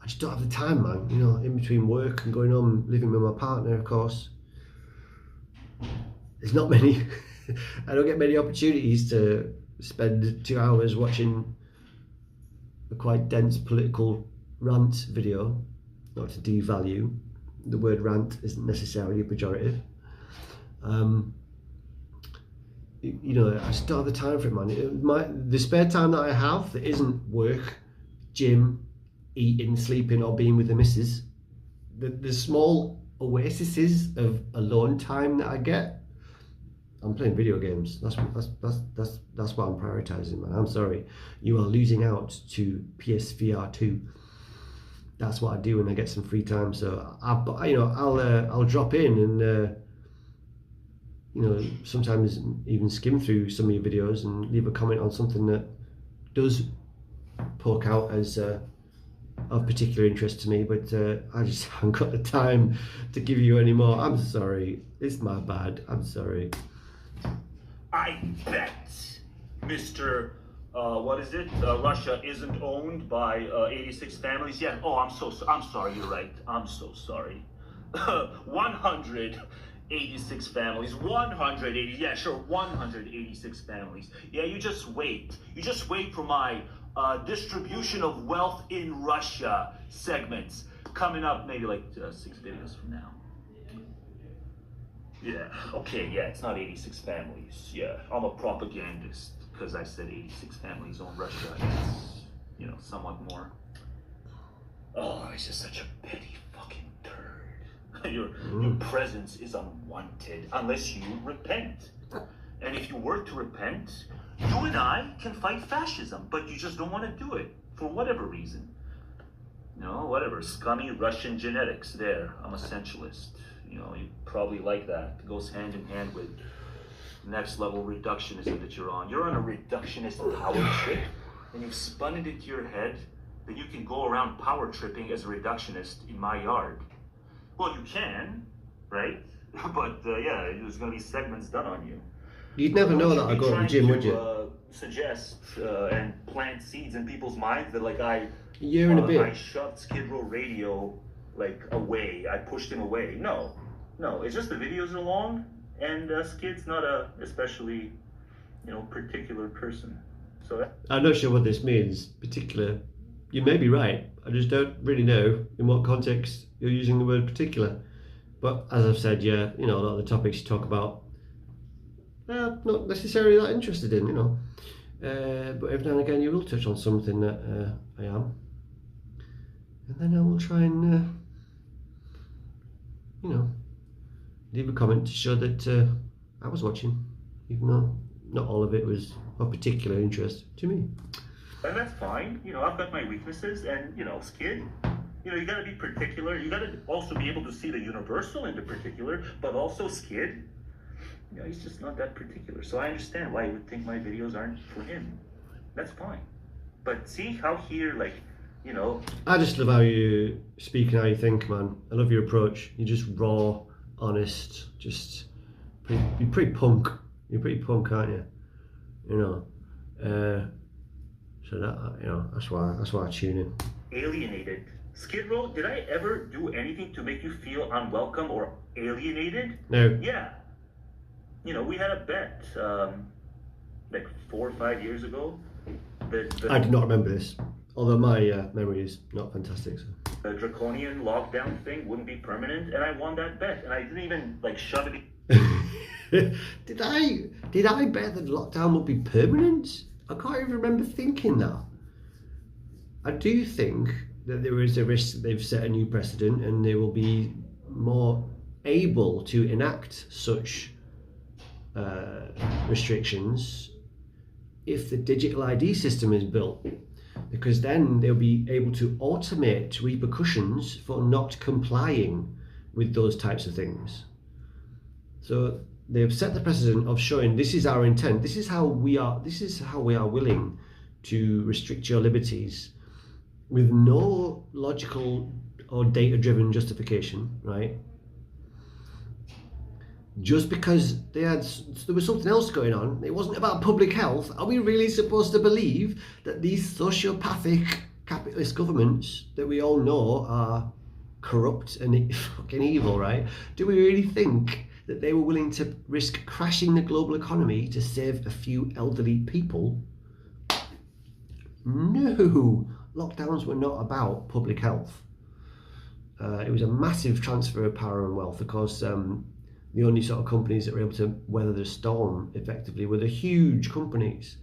I just don't have the time, man. You know, in between work and going home, living with my partner, of course. There's not many. I don't get many opportunities to spend 2 hours watching a quite dense political rant video. Not to devalue, the word rant isn't necessarily a pejorative. You know, I just don't have the time for it, man. The spare time that I have that isn't work, gym, eating, sleeping, or being with the missus, the small oases of alone time that I get, I'm playing video games. That's what I'm prioritizing, man. I'm sorry, you are losing out to PSVR 2. That's what I do when I get some free time. So I'll drop in and you know, sometimes even skim through some of your videos and leave a comment on something that does poke out as of particular interest to me, but I just haven't got the time to give you any more. I'm sorry, it's my bad. I'm sorry. I bet, Mr. What is it? Russia isn't owned by 86 families. Yeah. Oh, I'm sorry. You're right. I'm so sorry. 186 families. 180. Yeah, sure. 186 families. Yeah. You just wait. You just wait for my distribution of wealth in Russia segments coming up maybe like 6 videos from now. Yeah, okay, yeah, it's not 86 families. Yeah, I'm a propagandist because I said 86 families own Russia. It's, you know, somewhat more. Oh, he's just such a petty fucking turd. Your presence is unwanted unless you repent. And if you were to repent, you and I can fight fascism, but you just don't want to do it for whatever reason. You know, whatever, scummy Russian genetics there. I'm a sensualist. You know, you probably like that. It goes hand in hand with next level reductionism that you're on. You're on a reductionist power trip, and you've spun it into your head that you can go around power tripping as a reductionist in my yard. Well, you can, right? But yeah, there's going to be segments done on you. You'd never know that I go to the gym, would you? Suggest and plant seeds in people's minds that like I shoved Skid Row Radio like away. I pushed him away. No, it's just the videos are long, and Skid's not a especially, you know, particular person. So I'm not sure what this means. Particular. You may be right. I just don't really know in what context you're using the word particular. But as I've said, yeah, you know, a lot of the topics you talk about, not necessarily that interested in, you know. But every now and again you will touch on something that I am. And then I will try and, you know, leave a comment to show that I was watching, even though not all of it was of particular interest to me. And that's fine. You know, I've got my weaknesses, and, you know, Skid, you know, you gotta be particular. You gotta also be able to see the universal in the particular, but also Skid. You know, he's just not that particular. So I understand why he would think my videos aren't for him. That's fine. But see how here, like, you know... I just love how you speak and how you think, man. I love your approach. You're just raw, honest, you're pretty punk. You're pretty punk, aren't you? You know. So that, you know, that's why I tune in. Alienated. Skid Row, did I ever do anything to make you feel unwelcome or alienated? No. Yeah. You know, we had a bet, like 4 or 5 years ago. I do not remember this, although my memory is not fantastic. So. The draconian lockdown thing wouldn't be permanent, and I won that bet, and I didn't even like shove it. Did I bet that lockdown would be permanent? I can't even remember thinking that. I do think that there is a risk that they've set a new precedent, and they will be more able to enact such restrictions if the digital ID system is built, because then they'll be able to automate repercussions for not complying with those types of things. So they've set the precedent of showing this is our intent, this is how we are willing to restrict your liberties with no logical or data-driven justification, right? Just because there was something else going on, it wasn't about public health. Are we really supposed to believe that these sociopathic capitalist governments that we all know are corrupt and fucking evil, right? Do we really think that they were willing to risk crashing the global economy to save a few elderly people? No, lockdowns were not about public health. It was a massive transfer of power and wealth. Of course, the only sort of companies that were able to weather the storm effectively were the huge companies.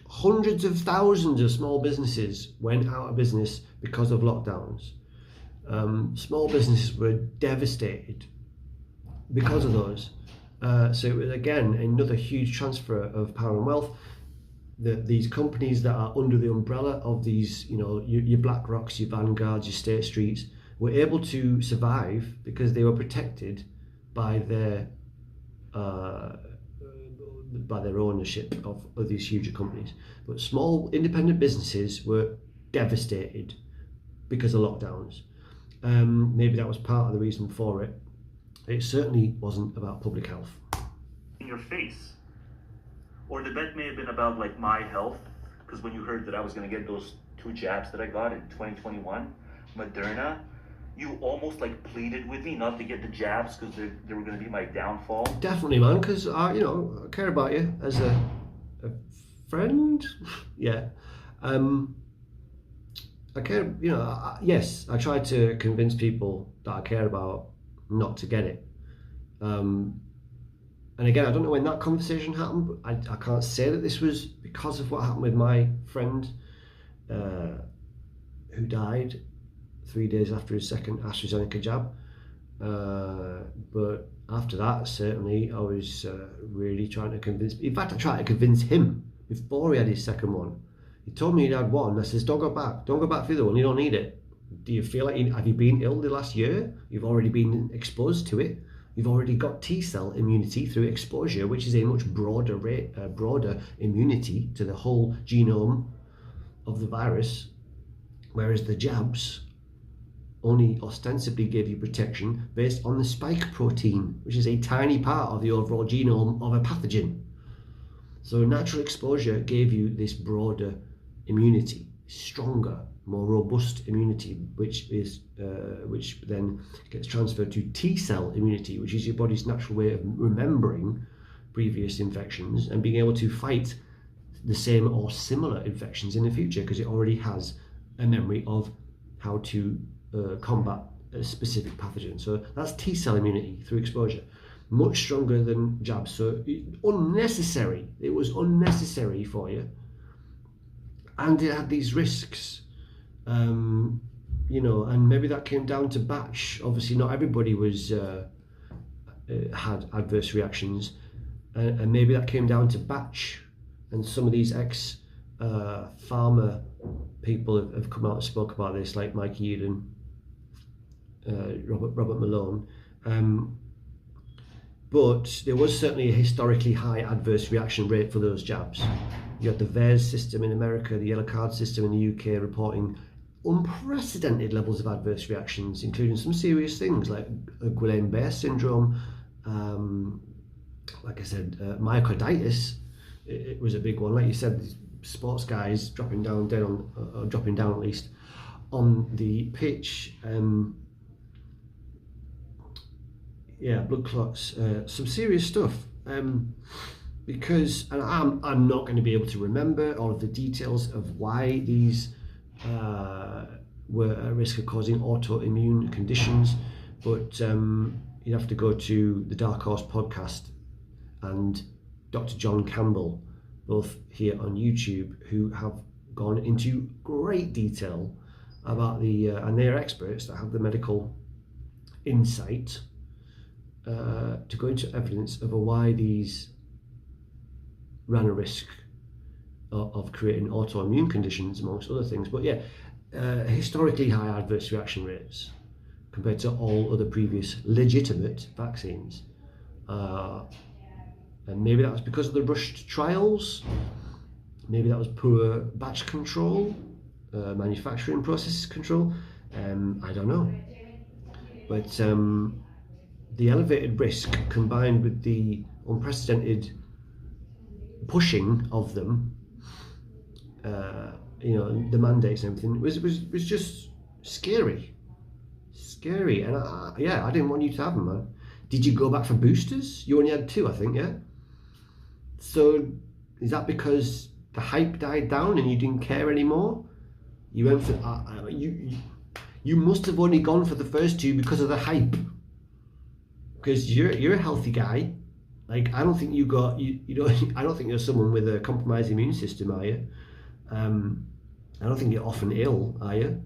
Hundreds of thousands of small businesses went out of business because of lockdowns. Small businesses were devastated because of those. So it was, again, another huge transfer of power and wealth. These companies that are under the umbrella of these, you know, your BlackRocks, your Vanguards, your State Streets, were able to survive because they were protected by their ownership of these huge companies. But small independent businesses were devastated because of lockdowns. Maybe that was part of the reason for it. It certainly wasn't about public health. In your face. Or the bet may have been about like my health, because when you heard that I was going to get those 2 jabs that I got in 2021, Moderna, you almost like pleaded with me not to get the jabs because they were going to be my downfall. Definitely, man, because I care about you as a friend. Yeah. I care, yes, I tried to convince people that I care about not to get it. And again, I don't know when that conversation happened, but I can't say that this was because of what happened with my friend who died 3 days after his second AstraZeneca jab. But after that, certainly, I was really trying to convince... In fact, I tried to convince him before he had his second one. He told me he'd had one. I says, don't go back for the other one, you don't need it. Do you feel like, have you been ill the last year? You've already been exposed to it. You've already got T-cell immunity through exposure, which is a much broader immunity to the whole genome of the virus, whereas the jabs only ostensibly give you protection based on the spike protein, which is a tiny part of the overall genome of a pathogen. So natural exposure gave you this broader immunity, stronger, more robust immunity, which then gets transferred to T-cell immunity, which is your body's natural way of remembering previous infections and being able to fight the same or similar infections in the future, because it already has a memory of how to combat a specific pathogen. So that's T-cell immunity through exposure, much stronger than jabs. So unnecessary. It was unnecessary for you, and it had these risks. And maybe that came down to batch. Obviously, not everybody had adverse reactions, and maybe that came down to batch. And some of these ex-pharma people have come out and spoke about this, like Mike Yeadon, Robert Malone. but there was certainly a historically high adverse reaction rate for those jabs. You had the VARs system in America, the yellow card system in the UK, reporting unprecedented levels of adverse reactions, including some serious things like Guillain-Barré syndrome, like I said, myocarditis. It was a big one. Like you said, sports guys dropping down dead on, dropping down at least on the pitch. Blood clots, some serious stuff. Because, and I'm not going to be able to remember all of the details of why these were at risk of causing autoimmune conditions, but you'd have to go to the Darkhorse Podcast and Dr. John Campbell, both here on YouTube, who have gone into great detail about and they're experts that have the medical insight to go into evidence of why these ran a risk of creating autoimmune conditions, amongst other things. But yeah, historically high adverse reaction rates compared to all other previous legitimate vaccines. And maybe that was because of the rushed trials, maybe that was poor batch control, manufacturing process control, I don't know. But the elevated risk combined with the unprecedented pushing of them, the mandates and everything, was just scary, and I didn't want you to have them, man. Did you go back for boosters? You only had 2, I think, yeah? So is that because the hype died down and you didn't care anymore? You went for you must have only gone for the first 2 because of the hype, because you're a healthy guy. Like, I don't think you got I don't think you're someone with a compromised immune system, are you? I don't think you're often ill, are you?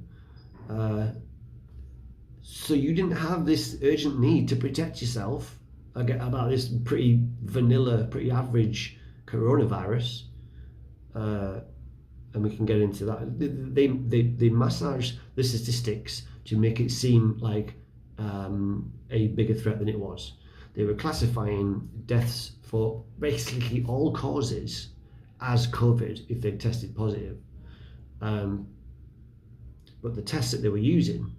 So you didn't have this urgent need to protect yourself about this pretty vanilla, pretty average coronavirus. And we can get into that. They massage the statistics to make it seem like a bigger threat than it was. They were classifying deaths for basically all causes as COVID if they tested positive. But the tests that they were using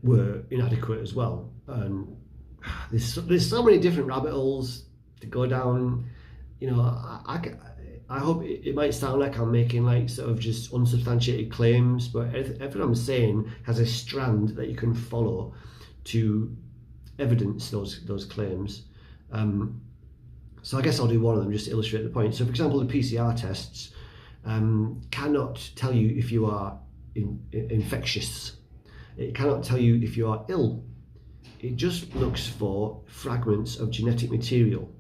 were inadequate as well. And there's so many different rabbit holes to go down. I hope it might sound like I'm making like sort of just unsubstantiated claims, but everything I'm saying has a strand that you can follow to evidence those claims. So I guess I'll do one of them just to illustrate the point. So for example, the PCR tests cannot tell you if you are infectious. It cannot tell you if you are ill. It just looks for fragments of genetic material.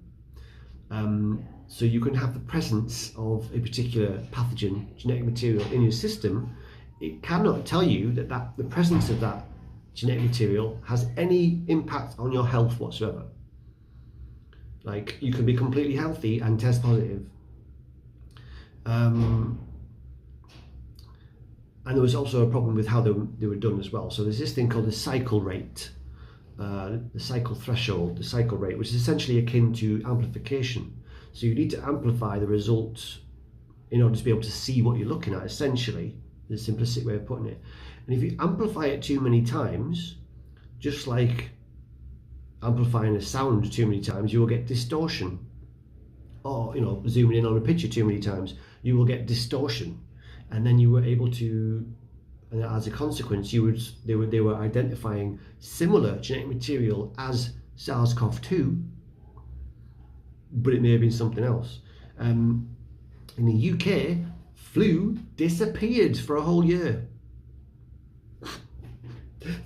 So you can have the presence of a particular pathogen, genetic material in your system. It cannot tell you that the presence of that genetic material has any impact on your health whatsoever. Like, you can be completely healthy and test positive. And there was also a problem with how they were done as well. So there's this thing called the cycle rate, the cycle threshold, the cycle rate, which is essentially akin to amplification. So you need to amplify the results in order to be able to see what you're looking at, essentially, the simplistic way of putting it. And if you amplify it too many times, just like amplifying a sound too many times, you will get distortion. Or, zooming in on a picture too many times, you will get distortion. And then you were able to, and as a consequence, they were identifying similar genetic material as SARS-CoV-2, but it may have been something else. In the UK, flu disappeared for a whole year.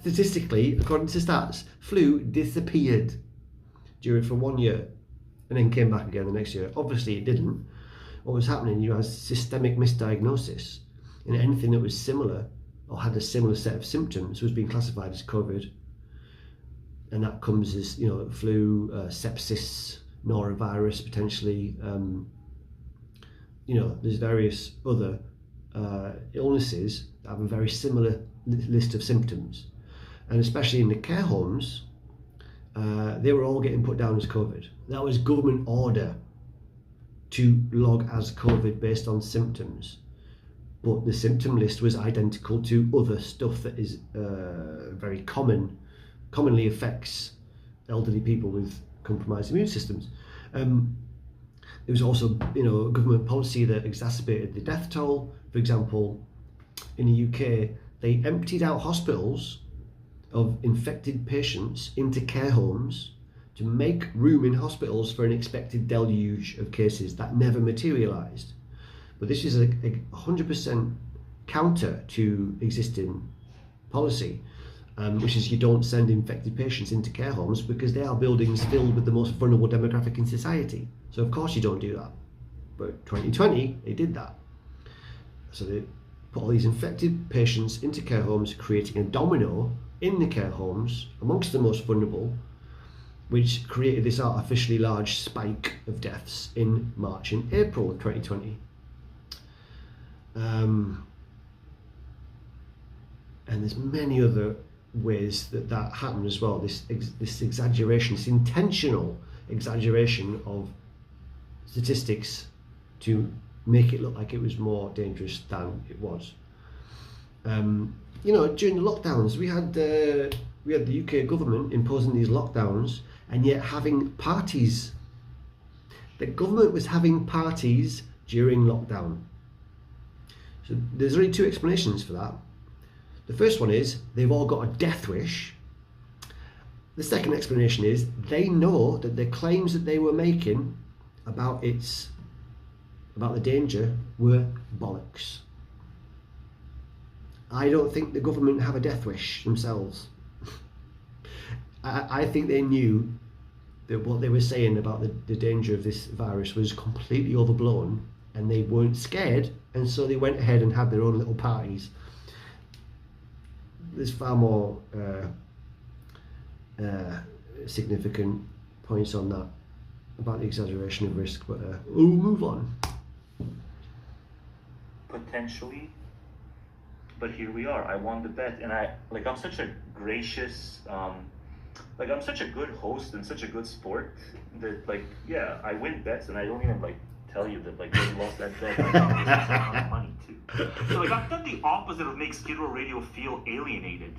Statistically, according to stats, flu disappeared for 1 year and then came back again the next year. Obviously it didn't. What was happening, you had systemic misdiagnosis, and anything that was similar or had a similar set of symptoms was being classified as COVID. And that comes as, flu, sepsis, norovirus potentially. There's various other illnesses that have a very similar list of symptoms. And especially in the care homes, they were all getting put down as COVID. That was government order to log as COVID based on symptoms. But the symptom list was identical to other stuff that is very commonly affects elderly people with compromised immune systems. There was also, government policy that exacerbated the death toll. For example, in the UK, they emptied out hospitals of infected patients into care homes to make room in hospitals for an expected deluge of cases that never materialised. But this is a 100% counter to existing policy, which is you don't send infected patients into care homes because they are buildings filled with the most vulnerable demographic in society. So of course you don't do that. But 2020, they did that. So they put all these infected patients into care homes, creating a domino in the care homes amongst the most vulnerable, which created this artificially large spike of deaths in March and April of 2020. And there's many other ways that happened as well. This exaggeration, this intentional exaggeration of statistics to make it look like it was more dangerous than it was. During the lockdowns, we had the UK government imposing these lockdowns, and yet having parties. The government was having parties during lockdown. So there's only two explanations for that. The first one is they've all got a death wish. The second explanation is they know that the claims that they were making about the danger were bollocks. I don't think the government have a death wish themselves. I think they knew that what they were saying about the danger of this virus was completely overblown, and they weren't scared, and so they went ahead and had their own little parties. There's far more significant points on that about the exaggeration of risk, but we'll move on. Potentially, but here we are. I won the bet, and I'm such a gracious, I'm such a good host and such a good sport that I win bets, and I don't even tell you that they lost that bet. I got this amount of money too. So I've done the opposite of make Skid Row Radio feel alienated.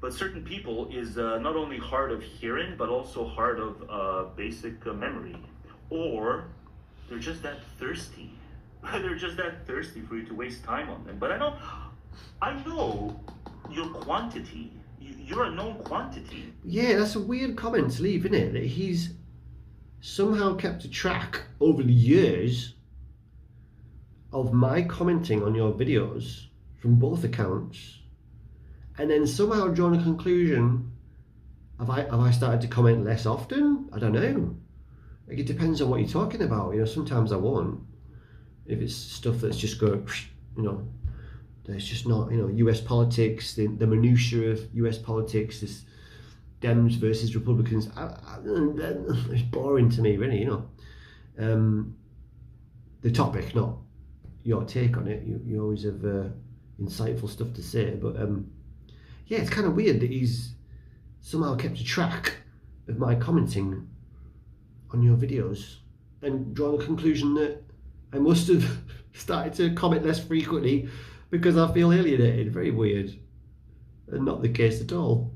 But certain people is not only hard of hearing, but also hard of basic memory, or they're just that thirsty. They're just that thirsty for you to waste time on them. But I know your quantity. You're a known quantity. Yeah, that's a weird comment to leave, isn't it? That he's somehow kept a track over the years of my commenting on your videos from both accounts, and then somehow drawn a conclusion. Have I started to comment less often? I don't know. It depends on what you're talking about. Sometimes I won't. If it's stuff that's just going, there's just not, US politics, the minutiae of US politics, this Dems versus Republicans, it's boring to me, really, the topic, not your take on it. You always have insightful stuff to say, but yeah, it's kind of weird that he's somehow kept a track of my commenting on your videos and drawn a conclusion that I must have started to comment less frequently because I feel alienated. Very weird. And not the case at all.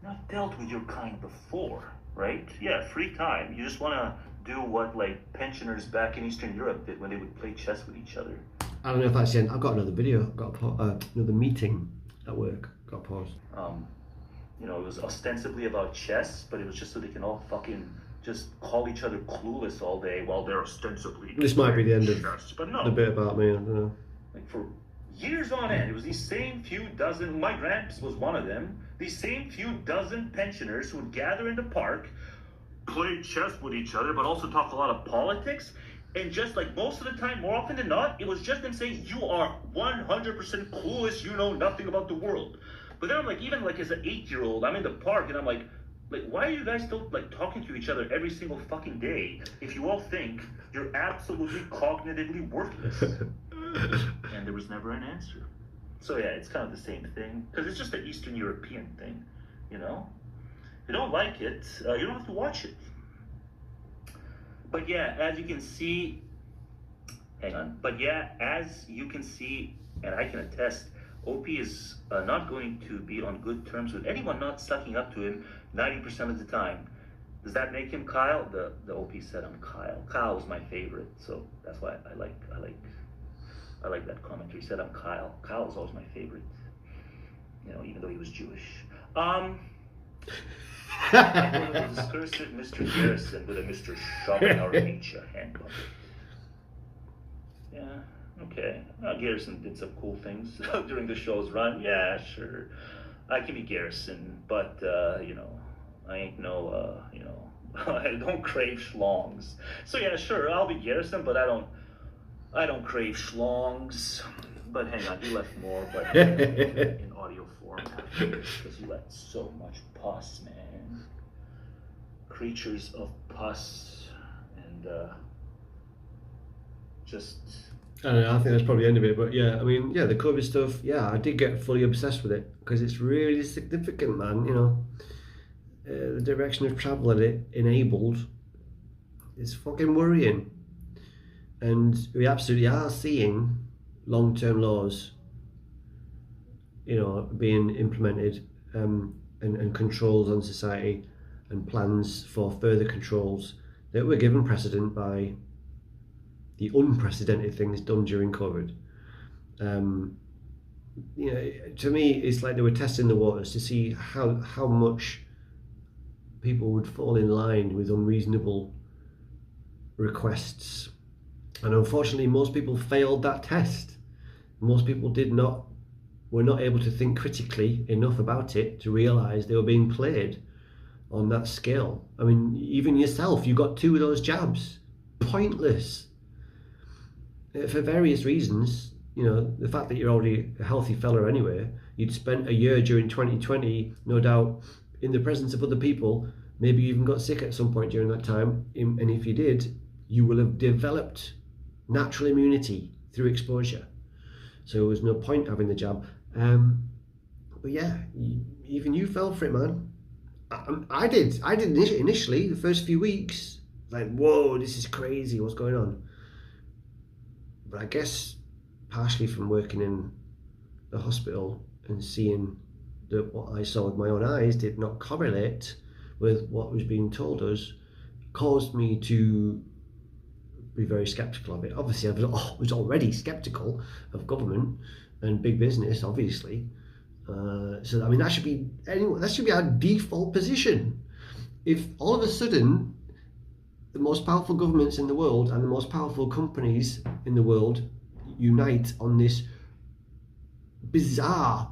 Not dealt with your kind before, right? Yeah, free time. You just want to do what pensioners back in Eastern Europe did when they would play chess with each other. I don't know if that's the end. I've got another video. I've got another meeting at work. Got paused. It was ostensibly about chess, but it was just so they can all fucking just call each other clueless all day while they're ostensibly. This might be the end of chess, but no. The bit about me. I don't know. For years on end, it was these same few dozen. My gramps was one of them. These same few dozen pensioners who would gather in the park, play chess with each other, but also talk a lot of politics. And just most of the time, more often than not, it was just them saying, "You are 100% clueless. You know nothing about the world." But then I'm even as an 8-year-old, I'm in the park and I'm like, why are you guys still talking to each other every single fucking day if you all think you're absolutely cognitively worthless? And there was never an answer. So yeah, it's kind of the same thing because it's just an Eastern European thing. you know? If you don't like it, you don't have to watch it. But yeah, as you can see, as you can see, and I can attest, OP is not going to be on good terms with anyone not sucking up to him 90% of the time. Does that make him Kyle? The OP said I'm Kyle. Kyle was my favorite, so that's why I like that commentary. He said I'm Kyle. Kyle was always my favorite. You know, even though he was Jewish. I go to the discursive Mr. Garrison with a Mr. Shoving our nature handbook. Yeah, okay. Garrison did some cool things during the show's run. Yeah, sure. I can be Garrison, but you know, I ain't no you know, I don't crave schlongs. So yeah, sure, I'll be Garrison, but I don't crave schlongs. But hang on, you left more, but in audio format because you left so much pus, man. Creatures of pus and just. I don't know, I think that's probably the end of it, but yeah, I mean, yeah, the COVID stuff, yeah, I did get fully obsessed with it because it's really significant, man, you know. The direction of travel that it enabled is fucking worrying. And we absolutely are seeing long-term laws, you know, being implemented and controls on society and plans for further controls that were given precedent by the unprecedented things done during COVID. You know, to me, it's like they were testing the waters to see how much people would fall in line with unreasonable requests. And unfortunately, most people failed that test. Most people were not able to think critically enough about it to realise they were being played on that scale. I mean, even yourself, you got 2 of those jabs. Pointless. For various reasons, you know, the fact that you're already a healthy fella anyway, you'd spent a year during 2020, no doubt, in the presence of other people, maybe you even got sick at some point during that time, and if you did, you will have developed natural immunity through exposure. So there was no point having the jab. But yeah, even you fell for it, man. I did initially, the first few weeks, like, whoa, this is crazy, what's going on? But I guess partially from working in the hospital and seeing that what I saw with my own eyes did not correlate with what was being told us, caused me to be very skeptical of it. Obviously, I was already skeptical of government and big business, obviously. So I mean, that should be our default position. If all of a sudden the most powerful governments in the world and the most powerful companies in the world unite on this bizarre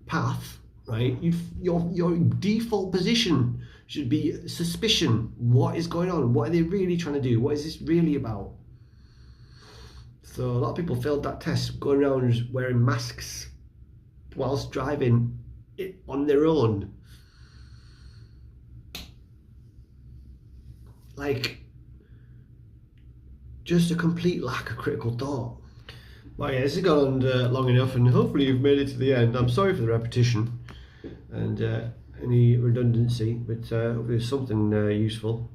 path, right? Your default position should be suspicion. What is going on? What are they really trying to do? What is this really about? So a lot of people failed that test, going around wearing masks whilst driving it on their own. Like, just a complete lack of critical thought. Well, yeah, this has gone on long enough, and hopefully you've made it to the end. I'm sorry for the repetition and any redundancy, but hopefully there's something useful.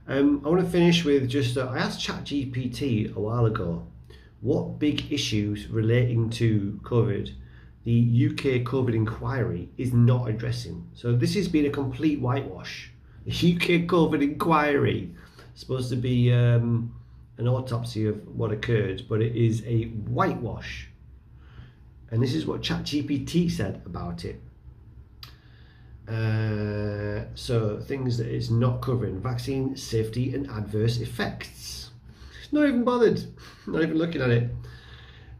I want to finish with just, I asked ChatGPT a while ago, what big issues relating to COVID the UK COVID inquiry is not addressing. So this has been a complete whitewash. The UK COVID inquiry is supposed to be an autopsy of what occurred, but it is a whitewash. And this is what ChatGPT said about it. So things that it's not covering: vaccine safety and adverse effects. It's not even bothered, not even looking at it.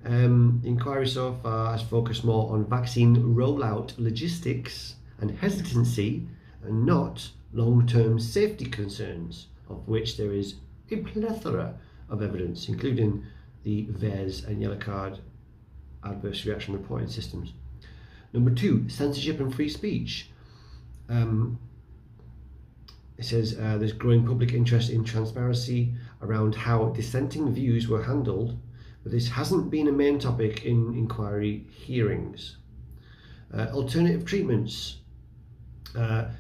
The inquiry so far has focused more on vaccine rollout logistics and hesitancy, and not long-term safety concerns, of which there is a plethora of evidence, including the VARs and yellow card adverse reaction reporting systems. Number 2, censorship and free speech. It says there's growing public interest in transparency around how dissenting views were handled, but this hasn't been a main topic in inquiry hearings. Alternative treatments.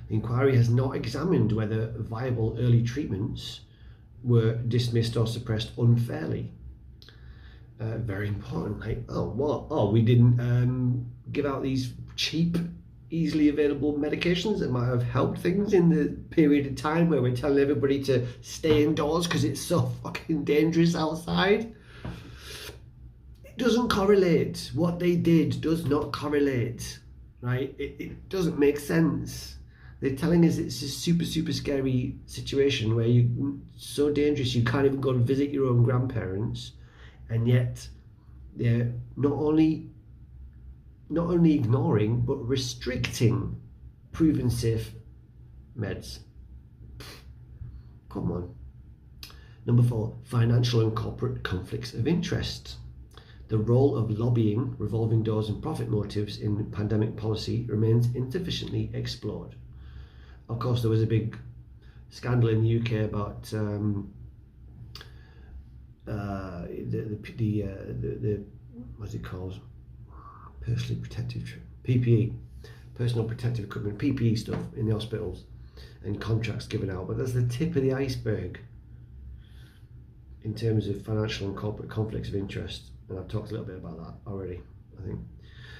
Inquiry has not examined whether viable early treatments were dismissed or suppressed unfairly. Very important. Like, we didn't give out these cheap, easily available medications that might have helped things in the period of time where we're telling everybody to stay indoors because it's so fucking dangerous outside. It doesn't correlate. What they did does not correlate, right? It doesn't make sense. They're telling us it's a super, super scary situation where you're so dangerous you can't even go and visit your own grandparents, and yet they're not only ignoring but restricting proven safe meds. Come on. Number 4, financial and corporate conflicts of interest. The role of lobbying, revolving doors and profit motives in pandemic policy remains insufficiently explored. Of course, there was a big scandal in the UK about the what's it called? Personal protective PPE, personal protective equipment, PPE stuff in the hospitals, and contracts given out. But that's the tip of the iceberg in terms of financial and corporate conflicts of interest, and I've talked a little bit about that already, I think.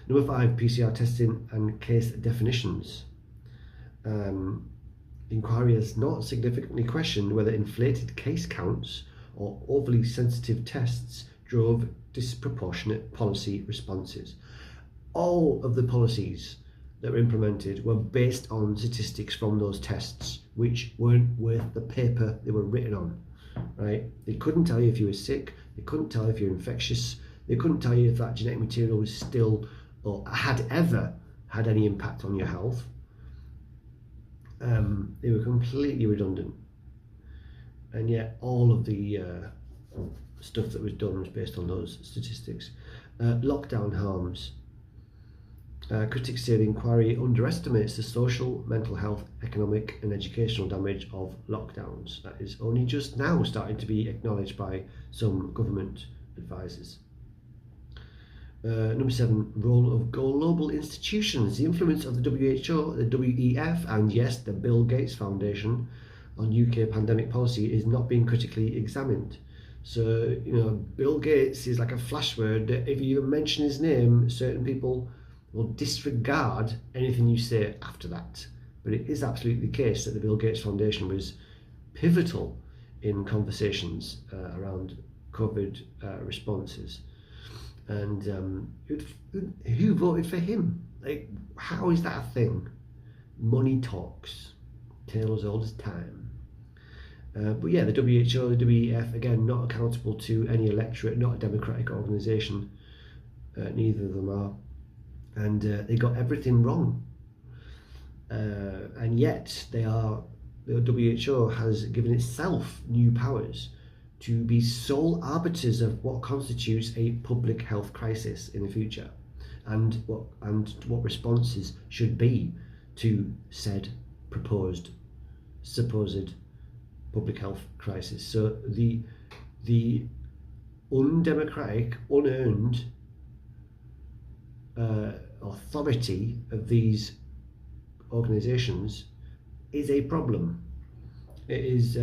Number 5, PCR testing and case definitions. Inquiry has not significantly questioned whether inflated case counts or overly sensitive tests drove disproportionate policy responses. All of the policies that were implemented were based on statistics from those tests, which weren't worth the paper they were written on, right? They couldn't tell you if you were sick, they couldn't tell you if you're infectious, they couldn't tell you if that genetic material was still or had ever had any impact on your health. They were completely redundant, and yet all of the stuff that was done was based on those statistics. Lockdown harms. Critics say the inquiry underestimates the social, mental health, economic and educational damage of lockdowns. That is only just now starting to be acknowledged by some government advisors. Number 7, role of global institutions. The influence of the WHO, the WEF, and yes, the Bill Gates Foundation on UK pandemic policy is not being critically examined. So, Bill Gates is like a flash word that if you even mention his name, certain people will disregard anything you say after that. But it is absolutely the case that the Bill Gates Foundation was pivotal in conversations around COVID responses. And who voted for him? Like, how is that a thing? Money talks. Tale as old as time. But yeah, the WHO, the WEF, again, not accountable to any electorate, not a democratic organisation. Neither of them are. And they got everything wrong. And yet, the WHO has given itself new powers to be sole arbiters of what constitutes a public health crisis in the future, and what responses should be to said supposed public health crisis. So the undemocratic, unearned authority of these organisations is a problem. It is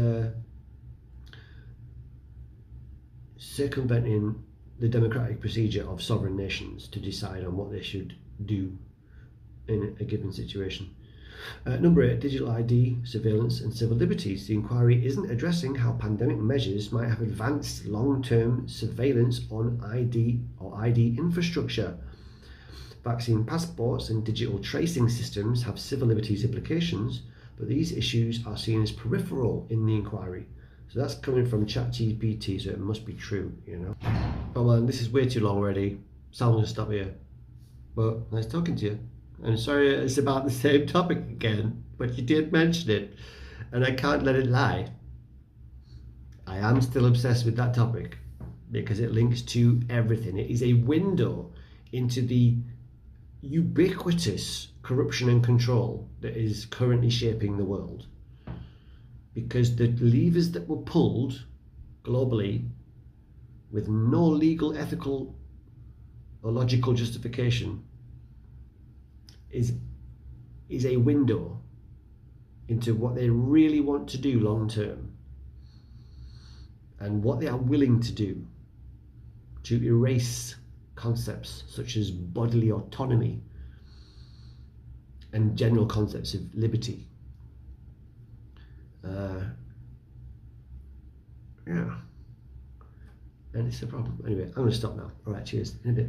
circumventing the democratic procedure of sovereign nations to decide on what they should do in a given situation. Number 8, digital ID, surveillance and civil liberties. The inquiry isn't addressing how pandemic measures might have advanced long-term surveillance on ID or ID infrastructure. Vaccine passports and digital tracing systems have civil liberties implications, but these issues are seen as peripheral in the inquiry. So that's coming from ChatGPT, so it must be true, Oh man, this is way too long already. So I'm going to stop here. But nice talking to you. I'm sorry it's about the same topic again, but you did mention it, and I can't let it lie. I am still obsessed with that topic because it links to everything. It is a window into the ubiquitous corruption and control that is currently shaping the world. Because the levers that were pulled globally with no legal, ethical or logical justification is a window into what they really want to do long term and what they are willing to do to erase concepts such as bodily autonomy and general concepts of liberty. Yeah, and it's a problem. Anyway, I'm going to stop now. All right, cheers. In a bit.